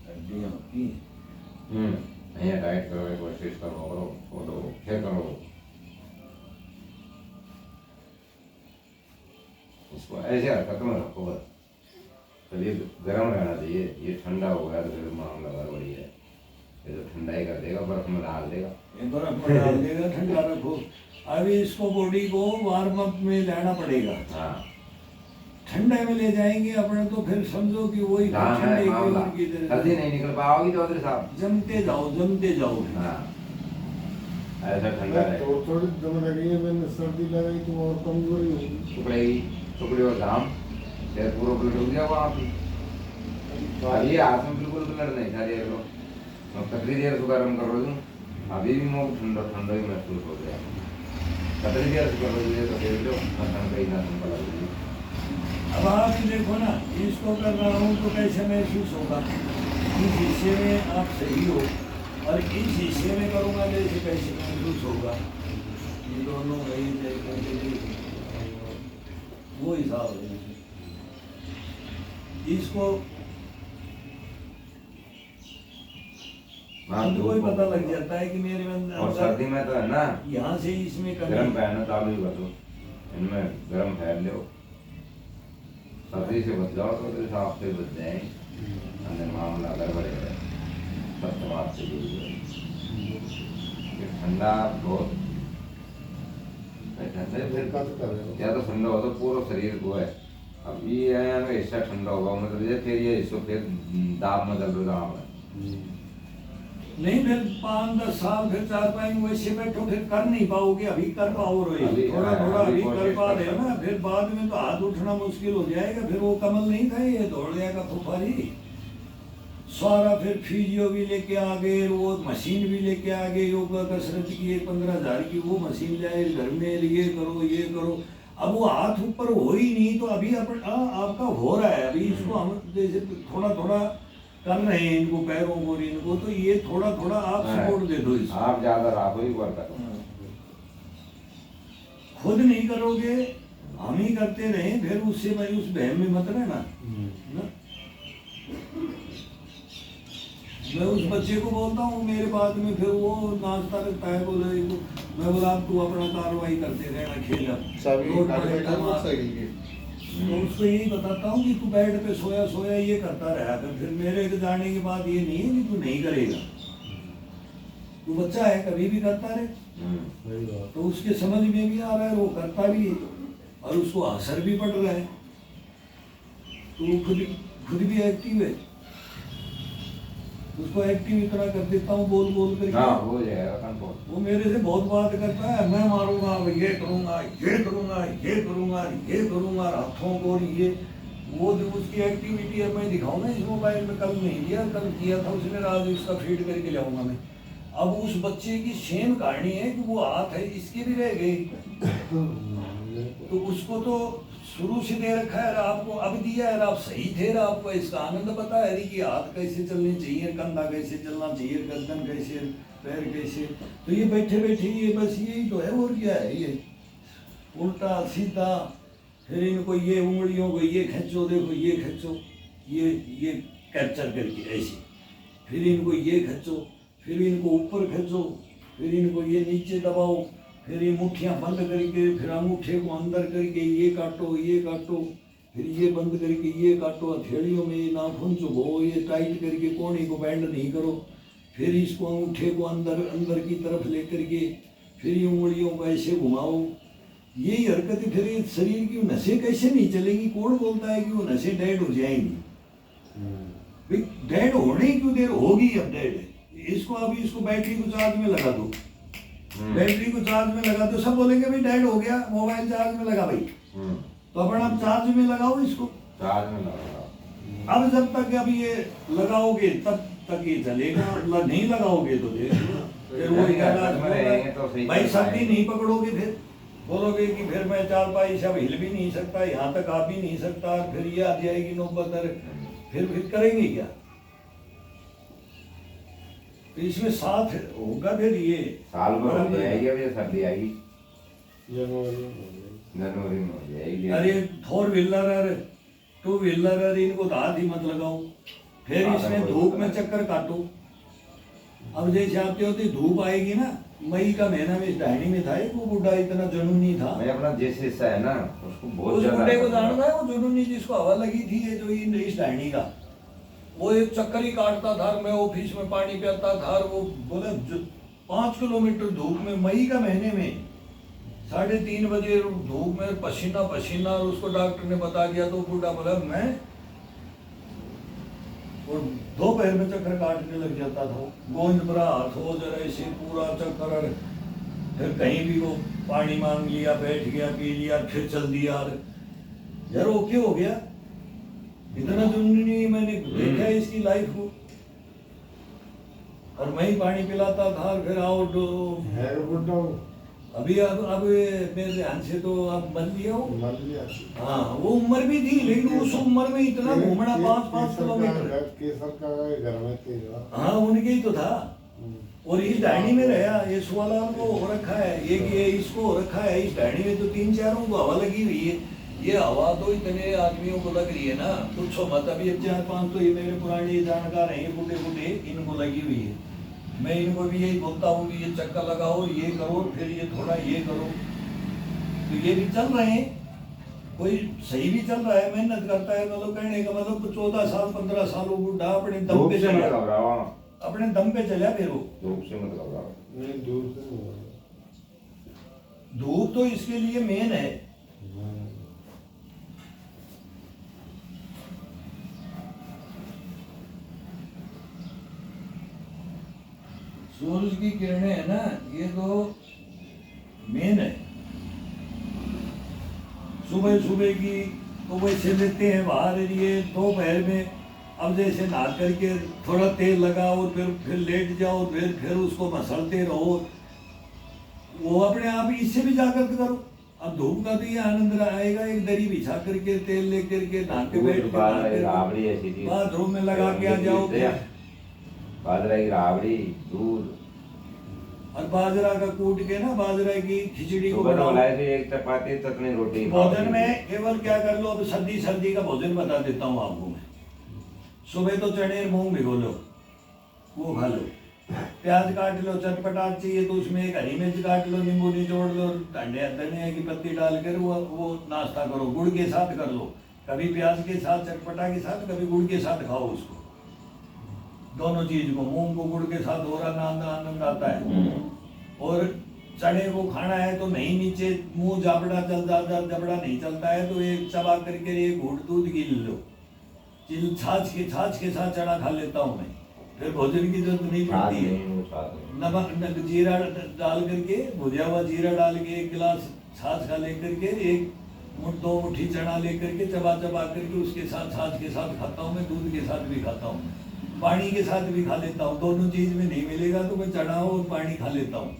हड्डियाँ होती हैं। અહીંયા ડાયટ કરવા કોશિશ કરો ફોટો શેર करो उसको ऐसे हरकत में रखो बस। शरीर गर्म रहना चाहिए, ये ठंडा हो गया तो फिर मामला गड़बड़ी है, ये तो ठंडा ही कर देगा, बर्फ में डाल देगा, बर्फ में डाल देगा, ठंडा रखो। अभी इसको बॉडी को वार्म अप में लाना पड़ेगा। हाँ ठंडे में ले जाएंगे अपने तो फिर समझो कि वही हाँ है ठंडे मामला, की तरह जल्दी नहीं निकल पाओगी चौधरी साहब। जमते जाओ। हाँ ऐसा ठंडा है, तो थोड़ी दम लगी है, मैंने सर्दी लगाई तो और कमजोरी होगी। टुकड़ी और घाम फिर पूरा ब्लड हो गया वहाँ पे। अब ये हाथ में बिल्कुल ब्लड नहीं था, देख लो मैं कतरी देर से गर्म कर रही हूँ, अभी भी मुँह ठंडा ठंडा ही महसूस हो गया। कतरी देर से कर रही है तो देख लो ठंड कहीं ना तुम पड़ा। अब आप देखो ना, इसको कर रहा हूँ तो कैसे महसूस होगा, इस हिस्से में आप सही हो और इस हिस्से में करूँगा जैसे कैसे महसूस होगा, ये दोनों वही वो हिसाब है। इसको हमको ही पता लग जाता है कि मेरे में और सर्दी में तो है ना, यहाँ से इसमें गर्म पहनना चालू ही कर दो, इनमें गर्म फैल लो, सर्दी से बच जाओ तो हिसाब से बच जाए, अंदर मामला गड़बड़ है, सब समाज से जुड़ी है। ये ठंडा बहुत ठंडे दिक्कत कर रहे हो। या तो ठंडा हो तो पूरा शरीर को है। अब ये है अगर हिस्सा ठंडा होगा मतलब ये फिर ये हिस्सों फिर दाब में दर्द रहा है। नहीं फिर 5-10 साल फिर 4-5 वैसे बैठो फिर कर नहीं पाओगे, अभी कर पाओ रहे अभी, थोड़ा हाँ, थोड़ा अभी अभी कर कोशिश पा कर रहे हो ना, फिर बाद में तो हाथ उठना मुश्किल हो जाएगा। फिर वो कमल नहीं था, ये दौड़ जाएगा फुफारी सारा। फिर फिजियो भी लेके आ गए, वो मशीन भी लेके आ गए, योगा कसरत की 15,000 की वो मशीन लाए घर में, ये करो ये करो। अब वो हाथ ऊपर हो ही नहीं, तो अभी आपका हो रहा है। अभी इसको हम जैसे थोड़ा थोड़ा कर रहे हैं इनको, पैरों को इनको, तो ये थोड़ा थोड़ा आप सपोर्ट दे दो इसको। आप ज्यादा राखो ही करता करो। खुद नहीं करोगे, हम ही करते रहे, फिर उससे भाई उस बहम में मत रहना ना। मैं उस बच्चे को बोलता हूँ मेरे बाद में, फिर वो नाचता रहता है, बोले मैं बोला अब तू अपना कार्रवाई करते रहना, खेला रोड पर रहता मार। तो उसको यही बताता हूँ कि तू बेड पे सोया सोया ये करता रहा कर, फिर मेरे के जाने के बाद ये नहीं है कि तू नहीं करेगा, तू बच्चा है कभी भी करता रहे। तो उसके समझ में भी आ रहा है, वो करता भी है और उसको असर भी पड़ रहा है, तो खुद भी एक्टिव है। उसको एक्टिव इतना कर देता हूँ बोल बोल करके, हाँ हो जाएगा कंट्रोल। वो मेरे से बहुत बात करता है, मैं मारूंगा, ये करूंगा, ये करूंगा, ये करूंगा, ये करूंगा, हाथों को ये वो जो उसकी एक्टिविटी है मैं दिखाऊंगा इस मोबाइल में। कल नहीं दिया, कल किया था उसने, आज इसका फीड करके लाऊंगा मैं। अब उस बच्चे की सेम कहानी है कि वो हाथ है इसके भी रह गए, तो उसको तो शुरू से दे रखा है, आपको अब दिया है, आप सही थे, आपको इसका आनंद पता है कि हाथ कैसे चलने चाहिए, कंधा कैसे चलना चाहिए, गर्दन कैसे, पैर कैसे। तो ये बैठे बैठे ये बस यही तो है, और क्या है, ये उल्टा सीधा। फिर इनको ये उंगलियों को ये खींचो, देखो ये खींचो, ये कैप्चर करके ऐसे, फिर इनको ये खींचो, फिर इनको ऊपर खींचो, फिर इनको ये नीचे दबाओ, फिर ये मुट्ठियाँ बंद करके, फिर अंगूठे को अंदर करके ये काटो, ये काटो, फिर ये बंद करके ये काटो, हथेलियों में ये नाखून चुभो, ये टाइट करके कोहनी को बैंड नहीं करो, फिर इसको अंगूठे को अंदर अंदर की तरफ लेकर के फिर ये उंगलियों को ऐसे घुमाओ। यही हरकत, फिर ये शरीर की नसें कैसे नहीं चलेंगी? कौन बोलता है कि वो नसें डेड हो जाएंगी? भाई डेड होने ही क्यों देर होगी, अब डेड है इसको, अभी इसको बैटरी को चार्ज में लगा दो, बैटरी को चार्ज में लगा दो, सब बोलेंगे भाई डेड हो गया, मोबाइल चार्ज में लगा भाई, तो अपन आप चार्ज में लगाओ इसको, चार्ज में लगाओ। अब जब तक अब ये लगाओगे तब तक ये चलेगा, नहीं लगाओगे तो फिर वो भाई सर्दी नहीं पकड़ोगे, फिर बोलोगे कि फिर मैं चारपाई से अब हिल भी नहीं सकता, यहाँ तक आ भी नहीं सकता, फिर ये आ जाएगी नौबत, फिर करेंगे क्या? तो इसमें साथ होगा, फिर ये साल भर हो जाएगी, अब ये सर्दी आएगी जनवरी जनवरी में हो जाएगी। अरे 4 व्हीलर और 2 व्हीलर और इनको दाद ही मत लगाओ, फिर इसमें धूप में चक्कर काटो। अब जैसे आते होते धूप आएगी ना, मई का महीना में इस डायनी में था एक वो बुढ़ा, इतना जुनूनी था, मैं अपना जिस हिस्सा है ना उसको बहुत उस ज्यादा बुढ़े को जानता है, वो जुनूनी जिसको हवा लगी थी, ये जो इस डायनी का, वो एक चक्कर ही काटता था, मैं ऑफिस में पानी पियाता था, वो बोले 5 किलोमीटर धूप में मई का महीने में 3:30 बजे धूप में पसीना पसीना, और उसको डॉक्टर ने बता दिया, तो बूढ़ा बोला मैं, और दोपहर में चक्कर काटने लग जाता था, गोविंदपुरा हाथ हो जरा ऐसे पूरा चक्कर, और फिर कहीं भी वो पानी मांग लिया, बैठ गया, पी लिया, फिर चल दिया, यार ओके हो गया, इतना जरूरी नहीं, मैंने देखा है इसकी लाइफ को, और मैं ही पानी पिलाता था, फिर आउट है बुढ़ा अभी अब मेरे ध्यान से तो अब बन लिया हो, मर गया। हाँ वो उम्र भी थी, लेकिन उस उम्र में इतना घूमना 5-5 किलोमीटर, केसर का घर में तेरा, हाँ उनके ही तो था, और इस डायनी में रहा, ये 16 को हो रखा है, एक ये इसको हो रखा है, इस डायनी में तो 3-4 को हवा लगी हुई है, ये हवा तो इतने आदमियों को लग रही है ना, पूछो मत। अभी 4-5 तो ये मेरे पुराने जानकार हैं, बूढ़े बूढ़े, इनको लगी हुई है। मैं इनको भी यही बोलता हूँ कि ये चक्कर लगाओ, ये करो, फिर ये थोड़ा ये करो, तो ये भी चल रहे हैं, कोई सही भी चल रहा है, मेहनत करता है, मतलब कहने का मतलब 14 साल 15 साल वो बुढ़ा अपने दम धूप पे से मत चला, घबराओ, अपने दम पे चला फिर वो। धूप से मत घबराओ। नहीं दूर से नहीं होगा। धूप तो इसके लिए मेन है। सूरज की किरणें है ना, ये तो मेन है। सुबह सुबह की तो वैसे लेते हैं बाहर, ये दोपहर में अब जैसे नहा करके थोड़ा तेल लगाओ, फिर लेट जाओ, फिर उसको मसलते रहो, वो अपने आप इससे भी जागृत करो। अब धूप का तो ये आनंद आएगा, एक दरी बिछा करके तेल लेकर के नहाते बैठ राबड़ी ऐसी के चीज बाथरूम में लगा के आ जाओ। बाजरा की राबड़ी, दूध, और बाजरा का कूट के ना बाजरा की खिचड़ी को सुबह बनाओ। बनाए थे एक चपाती चटनी रोटी। भोजन में केवल क्या कर लो, अब सर्दी का भोजन बता देता हूँ आपको मैं। सुबह तो चने और मूंग भिगो लो, वो खा लो। प्याज काट लो, चटपटा चाहिए तो उसमें एक हरी मिर्च काट लो, नींबू निचोड़ लो, धनिया की पत्ती डालकर वो नाश्ता करो। गुड़ के साथ कर लो, कभी प्याज के साथ चटपटा के साथ, कभी गुड़ के साथ खाओ उसको, दोनों चीज को। मूंग को गुड़ के साथ और आनंद आता है। और चने को खाना है तो नहीं नीचे मुंह जबड़ा जबड़ा नहीं चलता है तो एक चबा करके एक घूंट दूध की ले लो। छाछ के साथ चना खा लेता हूँ मैं, फिर भोजन की जरूरत नहीं पड़ती है। नमक जीरा डाल करके, भुजा हुआ जीरा डाल के एक गिलास छाछ खा लेकर के, एक दो मुट्ठी चना लेकर के चबा करके उसके साथ छाछ के साथ खाता हूँ मैं, दूध के साथ भी खाता हूँ, पानी के साथ भी खा लेता हूँ। दोनों चीज में नहीं मिलेगा तो मैं चना और पानी खा लेता हूँ,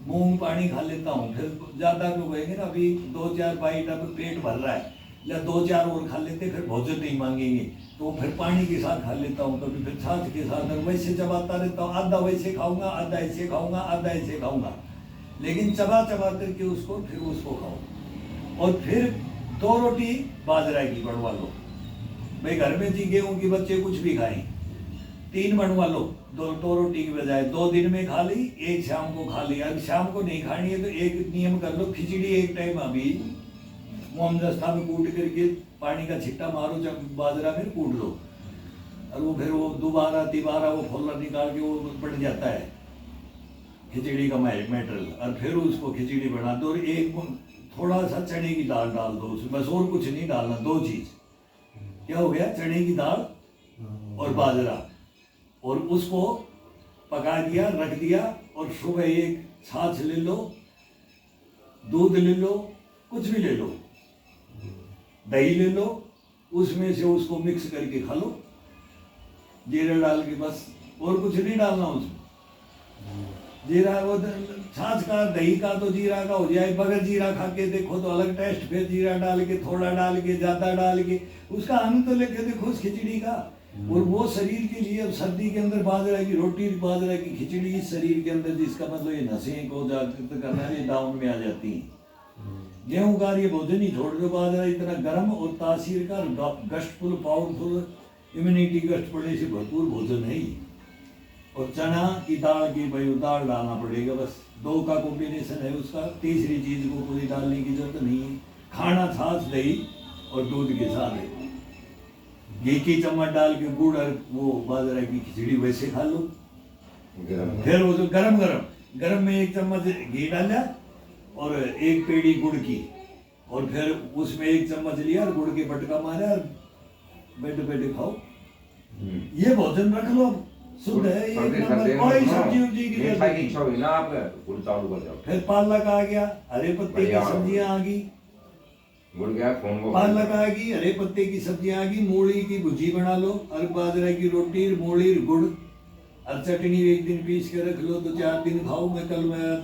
मूंग पानी खा लेता हूँ। फिर ज्यादा लोग कहेंगे ना अभी 2-4 बाइट अब पेट भर रहा है, या 2-4 और खा लेते फिर भोजन नहीं मांगेंगे, तो फिर पानी के साथ खा लेता हूँ, कभी फिर छाछ के साथ। और वैसे चबाता रहता हूँ, आधा वैसे खाऊंगा, आधा ऐसे खाऊंगा, आधा ऐसे खाऊंगा, लेकिन चबा करके उसको फिर उसको खाओ। और फिर 2 रोटी बाजरा की बनवा लो भाई, घर में जी गेहूं की बच्चे कुछ भी खाएं, 3 बनवा लो, 2 रोटी की बजाय। 2 दिन में खा ली, 1 शाम को खा लिया। शाम को नहीं खानी है तो एक नियम कर लो, खिचड़ी एक टाइम अभी मोमदस्ता में कूट करके पानी का छिट्टा मारो, जब बाजरा फिर कूट लो, और वो फिर वो तिबारा वो फोल्ला निकाल के वो पड़ जाता है खिचड़ी का मैटेरियल। और फिर उसको खिचड़ी बना दो, और एक थोड़ा सा चने की दाल डाल दो उसमें, बस और कुछ नहीं डालना। 2 चीज क्या हो गया, चने की दाल और बाजरा, और उसको पका दिया, रख दिया। और सुबह एक छाछ ले लो, दूध ले लो, कुछ भी ले लो, दही ले लो, उसमें से उसको मिक्स करके खा लो, जीरा डाल के, बस और कुछ नहीं डालना उसमें। जीरा वो छाछ का, दही का तो जीरा का हो जाए, बगैर जीरा खा के देखो तो अलग टेस्ट, फिर जीरा डाल के, थोड़ा डाल के, ज्यादा डाल के, उसका आनंद तो लेके देखो उस खिचड़ी का। और वो शरीर के लिए, अब सर्दी के अंदर बाजरा की रोटी, बाजरा की खिचड़ी शरीर के अंदर, जिसका मतलब ये नसें को जागृत करना, ये डाउन में आ जाती हैं। गेहूं का ये भोजन ही छोड़ दो, बाजरा इतना गर्म और तासीर का, गश्तफुल, पावरफुल, इम्यूनिटी गश्त पड़ने से भरपूर भोजन है ये। और चना की दाल की भाई दाल डालना पड़ेगा, बस 2 का कॉम्बिनेशन है उसका, तीसरी चीज को पूरी डालने की जरूरत नहीं है। खाना छाछ, दही और दूध के साथ है, घी की चम्मच डाल के गुड़ और वो बाजरा की खिचड़ी वैसे खा लो। फिर वो जो गरम में 1 चम्मच घी डाला और 1 पेड़ी गुड़ की, और फिर उसमें 1 चम्मच लिया और गुड़ के बटका मारा और बैठे खाओ। ये भोजन रख लो, शुद्ध है, एक नंबर, कोई सब्जी उब्जी की जरूरत नहीं। फिर पालक आ गया, हरे पत्ते की सब्जियां आ गई, पालक आ गई, हरे पत्ते की सब्जियां आ गई, मूली की भुजी बना लो, और बाजरा की रोटी, मूली, गुड़ और चटनी 1 दिन पीस के रख लो तो 4 दिन खाओ। मैं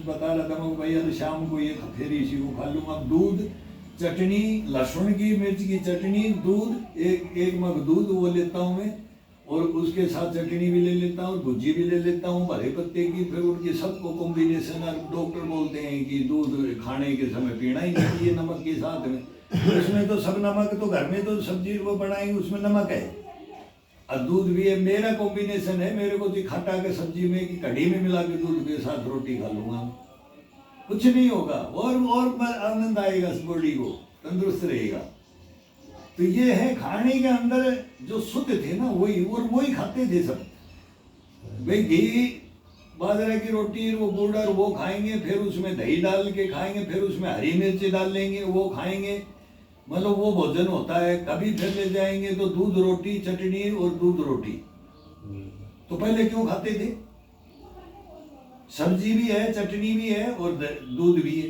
बता रहा था भैया, तो शाम को ये फिर इसी को खा लूंगा। दूध, चटनी, लहसुन की, मिर्च की चटनी, दूध, एक मग दूध वो लेता हूँ मैं, और उसके साथ चटनी भी ले लेता हूँ, भुजी भी ले लेता हूँ हरे पत्ते की। फिर उनके सबको कॉम्बिनेशन, और डॉक्टर बोलते हैं कि दूध खाने के समय पीना ही नहीं चाहिए नमक के साथ में। उसमें तो सब नमक, तो घर में तो सब्जी वो बनाएंगे उसमें नमक है, और दूध भी है। मेरा कॉम्बिनेशन है, मेरे को तो खट्टा के सब्जी में कि कढ़ी में मिला के दूध के साथ रोटी खा लूंगा, कुछ नहीं होगा, और आनंद आएगा बॉडी को। तंदुरुस्त रहेगा। तो ये है खाने के अंदर जो शुद्ध थे ना वही, और वही खाते थे सब। भाई घी बाजरा की रोटी वो पाउडर वो खाएंगे, फिर उसमें दही डाल के खाएंगे, फिर उसमें हरी मिर्ची डाल लेंगे वो खाएंगे, मतलब वो भोजन होता है। कभी फिर ले जाएंगे तो दूध रोटी चटनी और दूध रोटी। तो पहले क्यों खाते थे? सब्जी भी है, चटनी भी है और दूध भी है।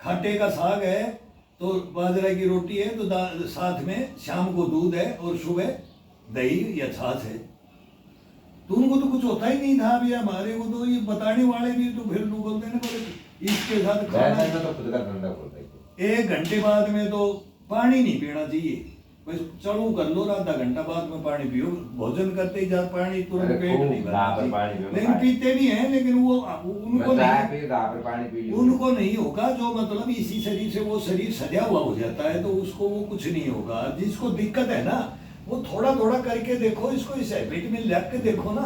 खाटे का साग है तो बाजरा की रोटी है तो साथ में शाम को दूध है और सुबह दही या छाछ है। तो उनको तो कुछ होता ही नहीं था। अभी हमारे को तो ये बताने वाले भी तो फिर लोग बोलते हैं ना बोले इसके साथ खाना तो खुद का धंधा खोलता है। 1 घंटे बाद में तो पानी नहीं पीना चाहिए। बस चालू कर लो, आधा घंटा बाद में पानी पियो। भोजन करते ही जा पानी तुरंत पेट नहीं भरना, लेकिन पीते भी हैं, लेकिन वो उनको नहीं होगा। जो मतलब इसी शरीर से वो शरीर सजा हुआ हो जाता है तो उसको वो कुछ नहीं होगा। जिसको दिक्कत है ना वो थोड़ा थोड़ा करके देखो, इसको इस हैबिट में लग के देखो ना।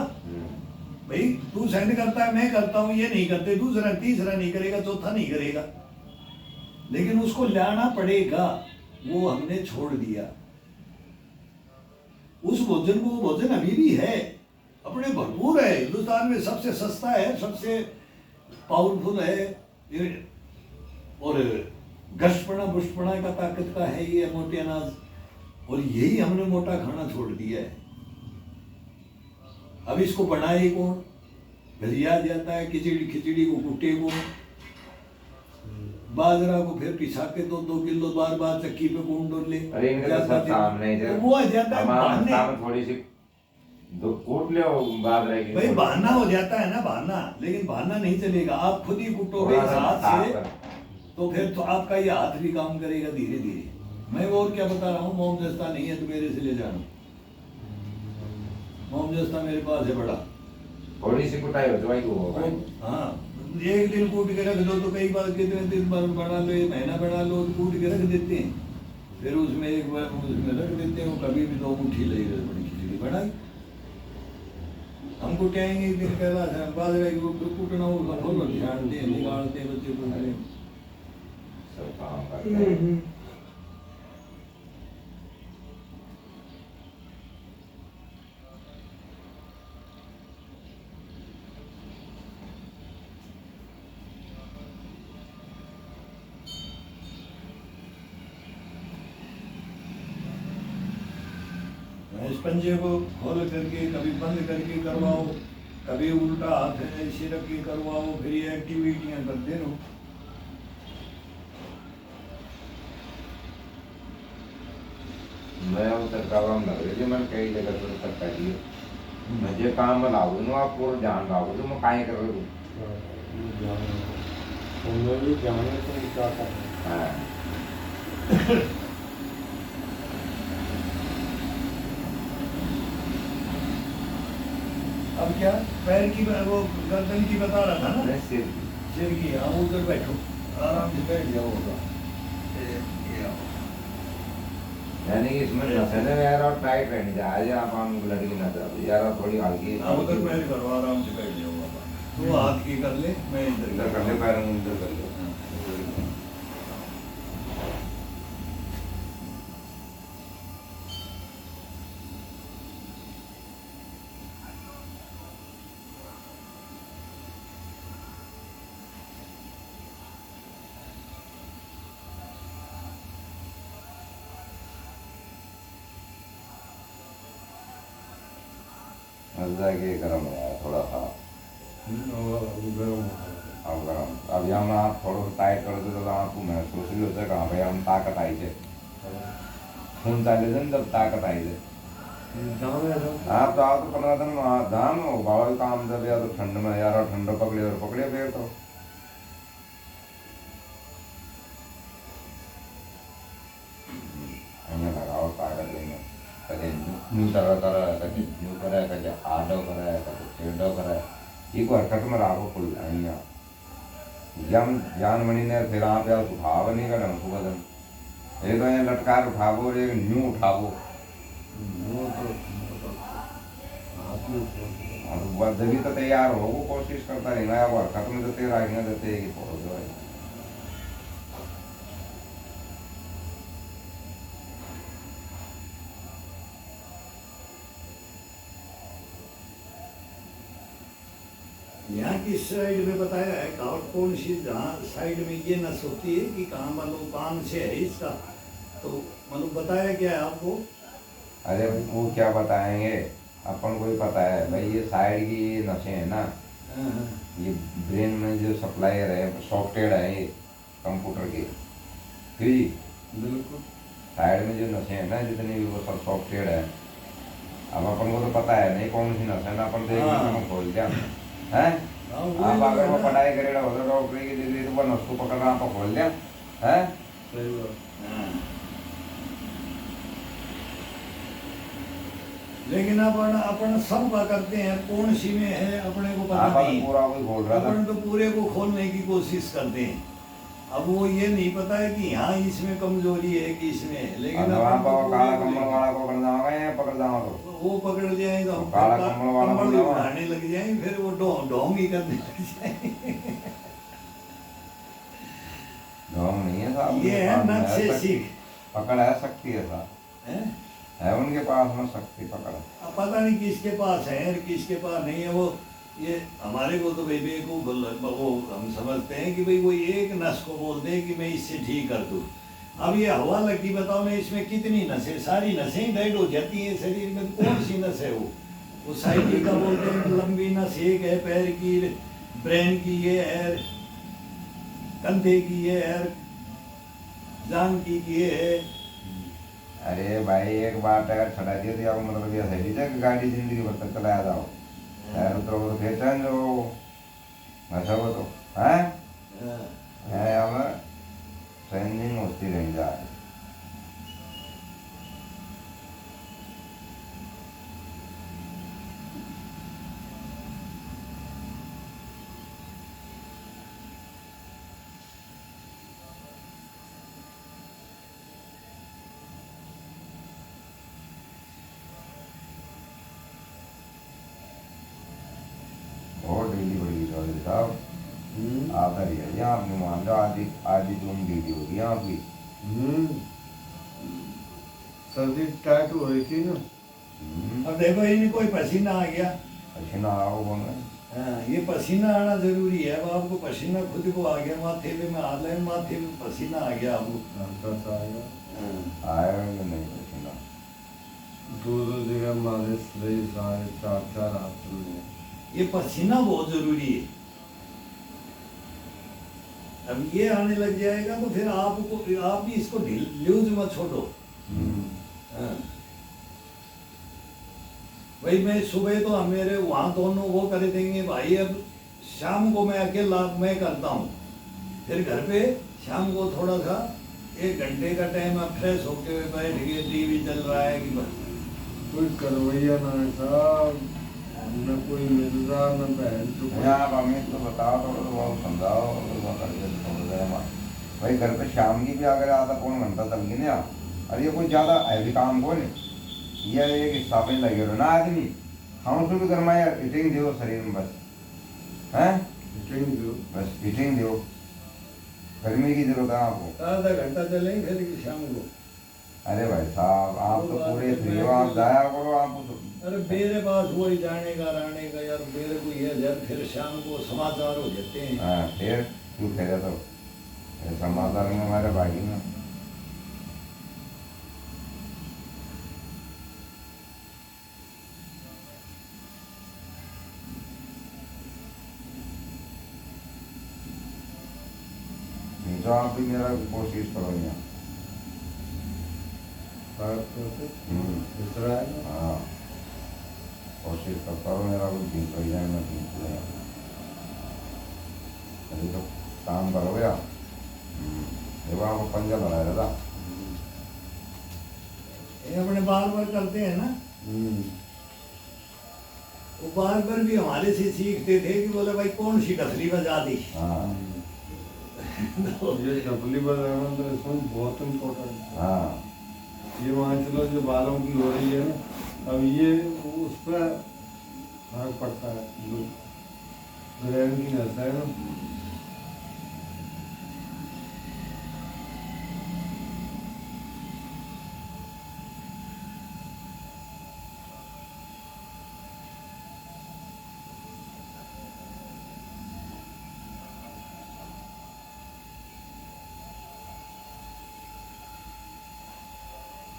भाई तू सेंड करता है, मैं करता हूँ, ये नहीं करते, दूसरा तीसरा नहीं करेगा, चौथा नहीं करेगा, लेकिन उसको लाना पड़ेगा। वो हमने छोड़ दिया उस भोजन को। वो भोजन अभी भी है, अपने भरपूर है, हिंदुस्तान में सबसे सस्ता है, सबसे पावरफुल है, और गश्पना पुष्पना का ताकत का है ये मोटे अनाज। और यही हमने मोटा खाना छोड़ दिया है। अब इसको बनाए कौन? घरिया जाता है, खिचड़ी को कुटे कौन? बाजरा को फिर पिसा के 2-2 किलो बार चक्की पे कौन डोल ले? अरे इनके तो सब सामने ही वो आ जाता है बहाने। थोड़ी सी कूट ले बाजरा की। भाई बहाना हो जाता है ना, बहाना। लेकिन बहाना नहीं चलेगा। आप खुद ही कुटोगे इस हाथ से तो फिर तो आपका ये हाथ भी काम करेगा धीरे धीरे। मैं और क्या बता रहा हूँ, मोम जस्ता नहीं है तो मेरे से ले जाना। मोम जस्ता मेरे पास है बड़ा। थोड़ी सी कुटाई हो जाएगी वो। हाँ, एक दिन कूट के रख दो तो कई बार कितने दिन बना लो, 1 महीना बना लो तो कूट के रख देते हैं। फिर उसमें एक बार उसमें रख देते हैं। वो कभी भी 2 मुट्ठी लगेगा, बड़ी खिचड़ी बनाई। हमको कहेंगे दिन के बाद बाजरे की कूटना होगा, खोलो छानते हैं, निकालते हैं, बच्चे को सब काम करते हैं। इस पंजे को खोल करके कभी बंद करके करवाओ, कभी उल्टा हाथ ऐसे रख के करवाओ, फिर ये एक्टिविटियां करते रहो। मैं उतर काम लग रही है। मैंने कई जगह पर तक कर दिए। मुझे काम बनाओ ना, आप पूरा ध्यान रखो तो मैं काहे कर रही हूँ। मैं भी जाने तो क्या करना। हाँ अब क्या पैर की वो गर्दन की बता रहा था ना, सिर सिर की। हाँ उधर बैठो, आराम से बैठ जाओ होगा। ये आओ। यानी कि इसमें नसें यार और टाइट रहनी चाहिए। आप हम लड़की ना चाहिए यार, थोड़ी हल्की। हाँ उधर पैर करो, आराम से बैठ जाओ बाबा। तू हाथ की कर ले, मैं इधर कर ले, पैर इधर कर ले। जाके गर्म है थोड़ा सा। अब गर्म अब हम आप थोड़ा सा टाइट कर दो तो आपको महसूस भी होता है कहाँ भाई हम ताकत आई थे। खून चाले दिन जब ताकत आई थे आप तो आओ तो 15 दिन धाम हो बाबा भी काम जब या तो ठंड में यार ठंड पकड़े और पकड़े पेड़ तो लगाओ ताकत देंगे। कभी न्यू करे कभी आडो करे कभी टेढ़ो करे एक हरकत में राखो फुल ज्ञान मणि ने फिर आप यार उठाव नहीं कर ढंग वजन एक तो लटकार उठावो और एक न्यू उठावो जब तो तैयार हो वो कोशिश करता रहेगा वो हरकत में देते रहेंगे देते कि थोड़ा जो है यहाँ किस साइड में बताया है, कौन सी जहाँ साइड में ये नस होती है कि कहाँ मतलब कान से है इसका, तो मतलब बताया क्या है आपको? अरे वो क्या बताएंगे, अपन को ही पता है भाई। ये साइड की ये नसें हैं ना, हाँ, हाँ। ये ब्रेन में जो सप्लायर है, सॉफ्टवेयर है ये कंप्यूटर के, क्यों जी? बिल्कुल। साइड में जो नसें हैं ना जितनी भी, वो सब सॉफ्टवेयर है। अब अपन को तो पता है नहीं कौन सी नस है ना, अपन देख हाँ। अपन खोल दिया हैं। हाँ, वही आप तो अगर है वो ना। पढ़ाई करेगा होता डॉक्टरी की डिग्री, तो वो नस को पकड़ रहा आप खोल दिया हैं। सही बात। हाँ। लेकिन अपन अपन सब का करते हैं, कौन सी में है अपने को पता आप नहीं। पूरा कोई बोल रहा था। अपन तो पूरे को खोलने की कोशिश करते हैं। अब वो ये नहीं पता है कि यहाँ इसमें कमजोरी है कि इसमें है, लेकिन वहाँ अपन तो पर पूरे काला को कम्बल लेके- वाला को पकड़ जाओगे या पकड़ जाओ तो वो पकड़ जाए तो हम काला फिर कम्बल वाला कम्बल बंदा वहाँ। उठाने लग जाए, फिर वो ढोंग ही करने लग जाए। ढोंग नहीं है साहब, ये है उनके पास नच से है सीख पकड़ है, शक्ति है साहब, है। है उनके पास में शक्ति, पकड़। अब पता नहीं किसके पास है और किसके पास नहीं है। वो ये हमारे को तो भाई बेवकूफ वो हम समझते हैं कि भाई वो एक नस को बोलते हैं कि मैं इससे ठीक कर दूँ। अब ये हवा लगी, बताओ ना इसमें कितनी नसें, सारी नसें ही डेड हो जाती हैं शरीर में, तो कौन सी नस है वो साइकिल का बोलते हैं कि लंबी नस एक है पैर की, ब्रेन की ये है, कंधे की ये है, जांग की ये है। अरे भाई एक बार टायर छड़ा दिया तो आपको मतलब ये सही है कि गाड़ी जिंदगी भर तक चलाया जाओ, टायर उतरोगे तो फिर चेंज हो ऐसा हो तो है हमें ट्रेनिंग होती रह जाए। बहुत डेली बढ़ी चौधरी साहब, आता रही है यहाँ आपने मान लो आधी आधी जून ड्यूटी होगी यहाँ की। सर्दी टाइट हो रही थी ना। अब देखो इन्हें कोई पसीना आ गया, पसीना आओ बोले। हाँ, ये पसीना आना जरूरी है। अब आपको पसीना खुद को आ गया, माथे पे में हाथ लगे, माथे पे पसीना आ गया आपको। हल्का सा आएगा। आएगा कि नहीं पसीना? दो जगह मालिश रही, साढ़े 4 हाथ में। ये पसीना बहुत जरूरी है। अब ये आने लग जाएगा तो फिर आपको, आप भी इसको ल्यूज मत छोड़ो। हाँ। भाई मैं सुबह तो मेरे वहाँ दोनों वो कर देंगे भाई, अब शाम को मैं अकेला मैं करता हूँ, फिर घर पे शाम को थोड़ा सा 1 घंटे का टाइम अब फ्रेश होके बैठ के टीवी चल रहा है कि बस। कोई करवैया ना है साहब, न कोई मिल रहा न बहन तो आप हमें तो बताओ तो वो समझाओ तो वो करके समझ रहे हैं भाई। घर पे शाम की भी अगर आधा पौन घंटा चल गई ना, और ये कोई ज़्यादा हैवी काम को नहीं, ये एक हिस्सा पे लगे रहो ना आदमी, हम उसको भी गर्मा यार फिटिंग दो शरीर में बस, हैं फिटिंग दो। बस फिटिंग दो, गर्मी की जरूरत है आपको। आधा घंटा चलेंगे फिर शाम को। अरे भाई साहब आप तो पूरे फ्री हो, आप जाया करो आप तो। अरे मेरे पास वही जाने का रहने का यार, मेरे को ये जब फिर शाम को समाचार हो जाते हैं। हाँ फिर क्यों फेरा तो ये समाचार में हमारे भाई में नहीं तो आप भी मेरा कोशिश करो यहाँ। दूसरा है ना। हाँ कोशिश तो करो मेरा कुछ दिन कर जाए, मैं दिन कर जाए अभी तो काम करोगे आप। देखो आपको पंजा बनाया था, ये अपने बार बार करते हैं ना, वो बार बार भी हमारे से सीखते थे कि बोले भाई कौन सी डफली बजा दी। हाँ ये डबली बजाना तो इसमें बहुत इम्पोर्टेंट है। हाँ ये मान चलो जो बालों की हो रही है ना, अब ये उस पर फर्क पड़ता है, जो ब्रेन की नस है ना।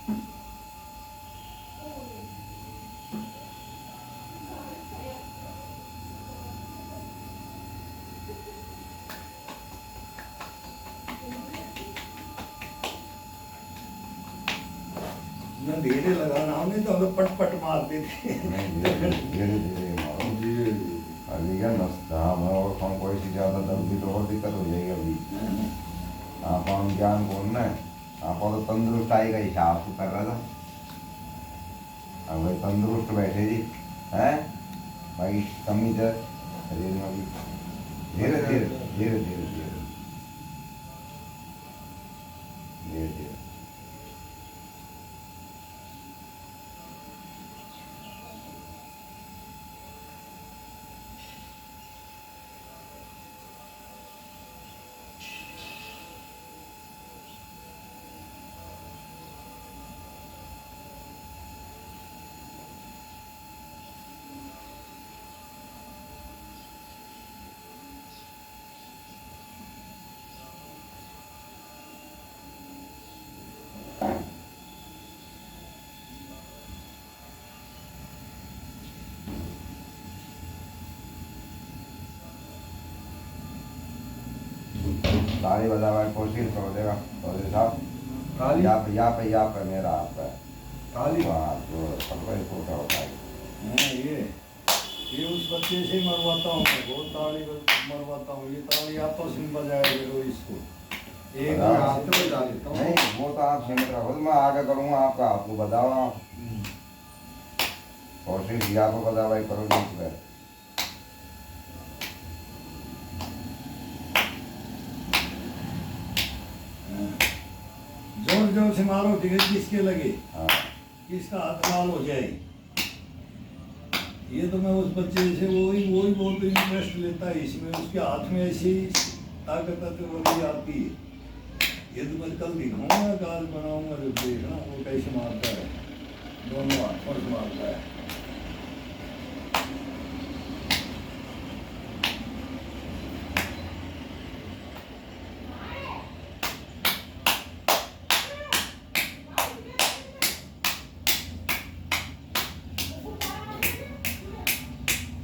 मैं धीरे लगा रहा हूँ, नहीं तो हमें पट पट मारते थे। नहीं, धीरे धीरे धीरे मारो। अभी क्या नस्ता हमें और हम कोई सी ज़्यादा दर्द भी तो और दिक्कत हो जाएगी अभी। आप हम ज्ञान बोलना है, आप तो तंदुरुस्त आएगा ही साफ कर रहा था। अब भाई तंदुरुस्त बैठे जी हैं भाई, कमी है शरीर में भी। धीरे धीरे धीरे धीरे धीरे धीरे धीरे ताली बजावा कोशिश करो देगा चौधरी साहब। ताली? यहाँ पे मेरा हाथ है। ताली? हाँ तो सबका छोटा होता है। हाँ, ये उस बच्चे से मरवाता हूँ मैं, बहुत ताली मरवाता हूँ। ये ताली आपस में बजाया करो इसको, एक हाथ में बजा देता हूँ। नहीं वो तो आप सीमित रखो, तो मैं आगे करूँगा आपका हाथ को बताओ आप। कोशिश यहाँ पे बता भाई करो बीच में। जोर जोर से मारो, ठीक है, किसके लगे, हाँ किसका हाथ लाल हो जाए। ये तो मैं उस बच्चे से वही बहुत इंटरेस्ट लेता है इसमें, उसके हाथ में ऐसी ताकत आती है। ये तो मैं कल दिखाऊंगा, काल बनाऊंगा, जब देखना वो कैसे मारता है, दोनों हाथों से मारता है।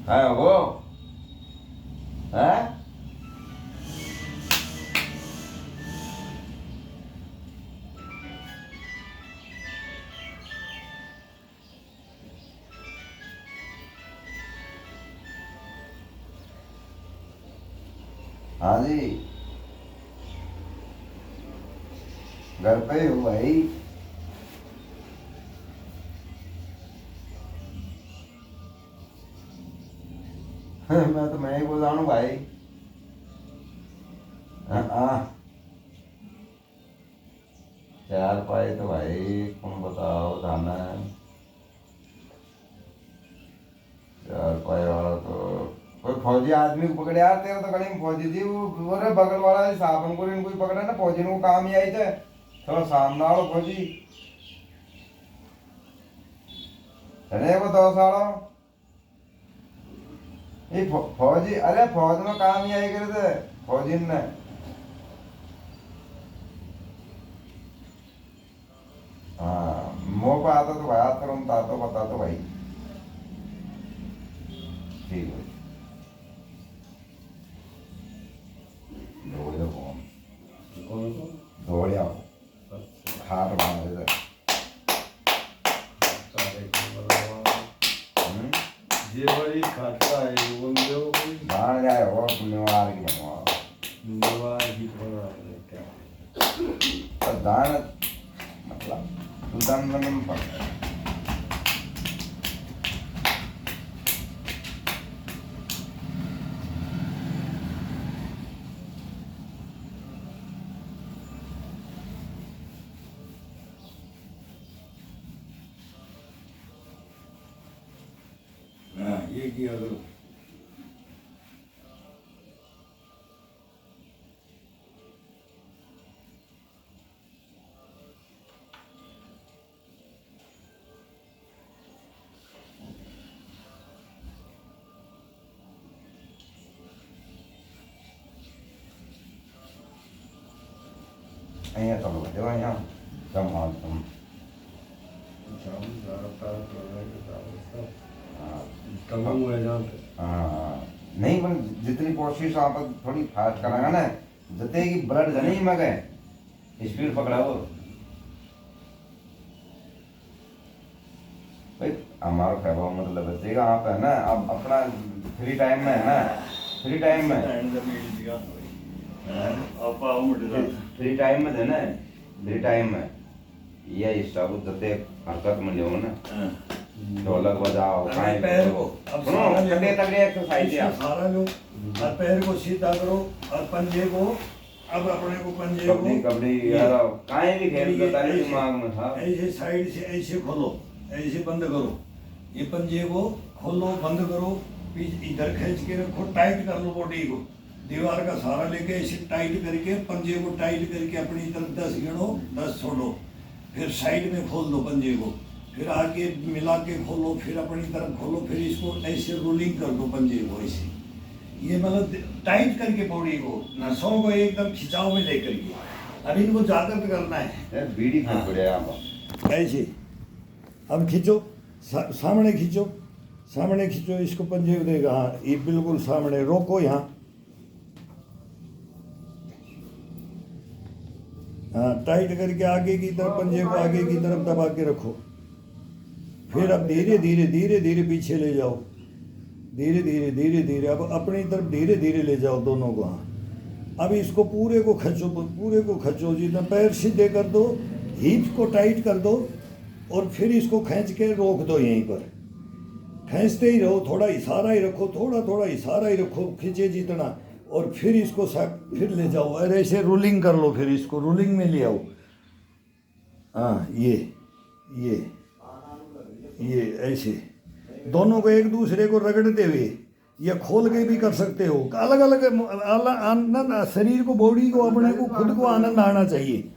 है वो है हाँ जी, घर पे ही हूँ भाई। मैं ही बोल रहा हूँ भाई। हाँ चार पाए तो भाई तुम बताओ जाना है। चार पाए वाला तो कोई फौजी आदमी को पकड़े यार, तेरा तो गली में फौजी थी वो रे बगल वाला साबन को इनको ही पकड़ा ना, फौजी ने वो काम ही आई थे थोड़ा सामने वाला फौजी चले वो 2 साल ये फौजी, अरे फौज में काम ही आई करे थे फौजी ने। हाँ मुँह पे आता तो भाई हाथ करो तो बता तो भाई ठीक है। दौड़िया खाट बांध दे ये बड़ी खाता है वो बंदे को कोई बांध जाए और निवार की बनवा निवार ही बना है क्या। तो दान मतलब सुल्तान में पड़ता है। हाँ ये किया करो। અહીંયા તો દેવા અહીંયા તમામ हाँ तमाम है जहाँ पे हाँ नहीं पर जितनी कोशिश आप थोड़ी फास्ट करांगा ना जते की ब्लड नहीं मगे स्पीड पकड़ाओ भाई हमारा कहवा मतलब बचेगा आप है ना अब अपना फ्री टाइम में है ना फ्री टाइम में फ्री टाइम में है ना फ्री टाइम में ये स्टाफ जते हरकत में लियो ना ढोलक बजाओ अरे पैर को अब सारा ले लो। तगड़े तगड़े एक्सरसाइज है सारा लो और पैर को सीधा करो और पंजे को अब अपने को पंजे कबड्डी को कबड्डी यार काहे भी खेल ये बता ऐसे- दिमाग में था ऐसे साइड से ऐसे खोलो ऐसे बंद करो ये पंजे को खोलो बंद करो पीछे इधर खींच के रखो टाइट कर लो बॉडी को दीवार का सहारा लेके ऐसे टाइट करके पंजे को टाइट करके अपनी तरफ 10 गिनो 10 छोड़ो फिर साइड में खोल दो पंजे को फिर आगे मिला के खोलो फिर अपनी तरफ खोलो फिर इसको ऐसे रोलिंग कर दो पंजे को ऐसे ये मतलब टाइट करके बॉडी को नसों को एकदम खिंचाव में लेकर के अब इनको जागृत करना है यार बीड़ी फेंक पड़े आप ऐसे अब खींचो सामने खींचो इसको पंजे को देगा हाँ ये बिल्कुल सामने रोको यहाँ हाँ टाइट करके आगे की तरफ पंजे को आगे की तरफ दबा के रखो फिर अब धीरे धीरे पीछे ले जाओ धीरे अब अपनी तरफ धीरे धीरे ले जाओ दोनों को हाँ अब इसको पूरे को खचो जितना पैर सीधे कर दो हिप्स को टाइट कर दो और फिर इसको खींच के रोक दो यहीं पर खींचते ही रहो थोड़ा इशारा ही रखो थोड़ा इशारा ही रखो खींचे जितना और फिर इसको फिर ले जाओ और ऐसे रोलिंग कर लो फिर इसको रोलिंग में ले आओ हाँ ये ऐसे दोनों को एक दूसरे को रगड़ते हुए या खोल के भी कर सकते हो अलग अलग आनंद शरीर को बॉडी को अपने को खुद को आनंद आना चाहिए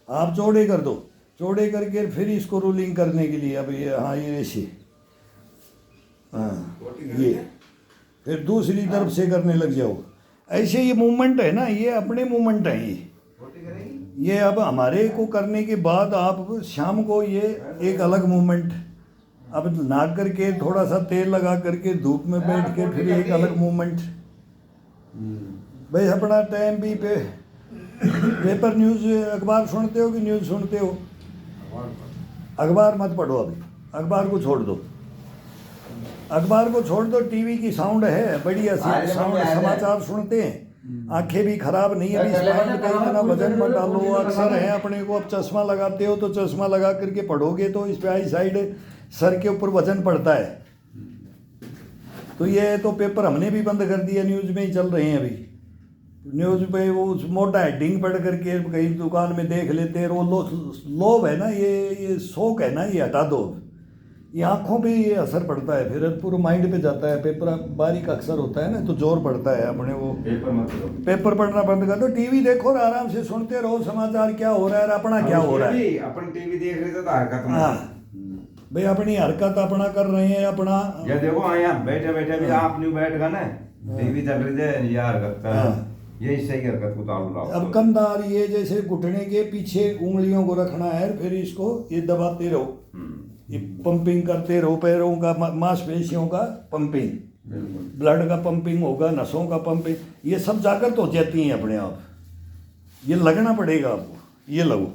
आप चौड़े कर दो चौड़े करके फिर इसको रोलिंग करने के लिए अब ये हाँ ये ऐसे हाँ ये फिर दूसरी तरफ से करने लग जाओ ऐसे ये मूवमेंट है ना ये अपने मूवमेंट है ये अब हमारे को करने के बाद आप शाम को ये एक अलग मूवमेंट अब नहा करके थोड़ा सा तेल लगा करके धूप में बैठ के फिर एक अलग मूवमेंट भाई अपना टाइम भी पे पेपर न्यूज़ अखबार सुनते हो कि न्यूज़ सुनते हो अखबार मत पढ़ो अभी अखबार को छोड़ दो टीवी की साउंड है बढ़िया सी साउंड समाचार सुनते हैं आंखें भी खराब नहीं है अभी स्माइल का इतना वजन मत डालो अक्सर है अपने को अब चश्मा लगाते हो तो चश्मा लगा करके पढ़ोगे तो इस पे आई साइड सर के ऊपर वजन पड़ता है तो ये तो पेपर हमने भी बंद कर दिया न्यूज़ में ही चल रहे हैं अभी न्यूज़ पे वो मोटा हेडिंग पढ़ करके कहीं दुकान में देख लेते हैं वो लोभ है ना ये शौक है ना ये हटा दो ये आँखों पे ये असर पड़ता है फिर पूरा माइंड पे जाता है पेपर बारीक अक्सर होता है ना तो जोर पड़ता है अपने वो पेपर पढ़ना बंद कर दो टीवी देखो और आराम से सुनते रहो समाचार क्या हो रहा है अपना क्या हो रहा है अपन टीवी देख रहे थे तो हरकत में हाँ भाई अपनी हरकत अपना कर रहे हैं अपना ये देखो यहाँ बैठे भी आप न्यू बैठ गए ना टीवी चल रही थे ये हरकत ये इससे की हरकत को तालु लाओ अब कंधार ये जैसे घुटने के पीछे उंगलियों को रखना है फिर इसको ये दबाते रहो ये पंपिंग करते रहो पैरों का मांसपेशियों का पंपिंग ब्लड का पंपिंग होगा नसों का पंपिंग ये सब जागृत हो जाती हैं अपने आप ये लगना पड़ेगा आपको ये लगो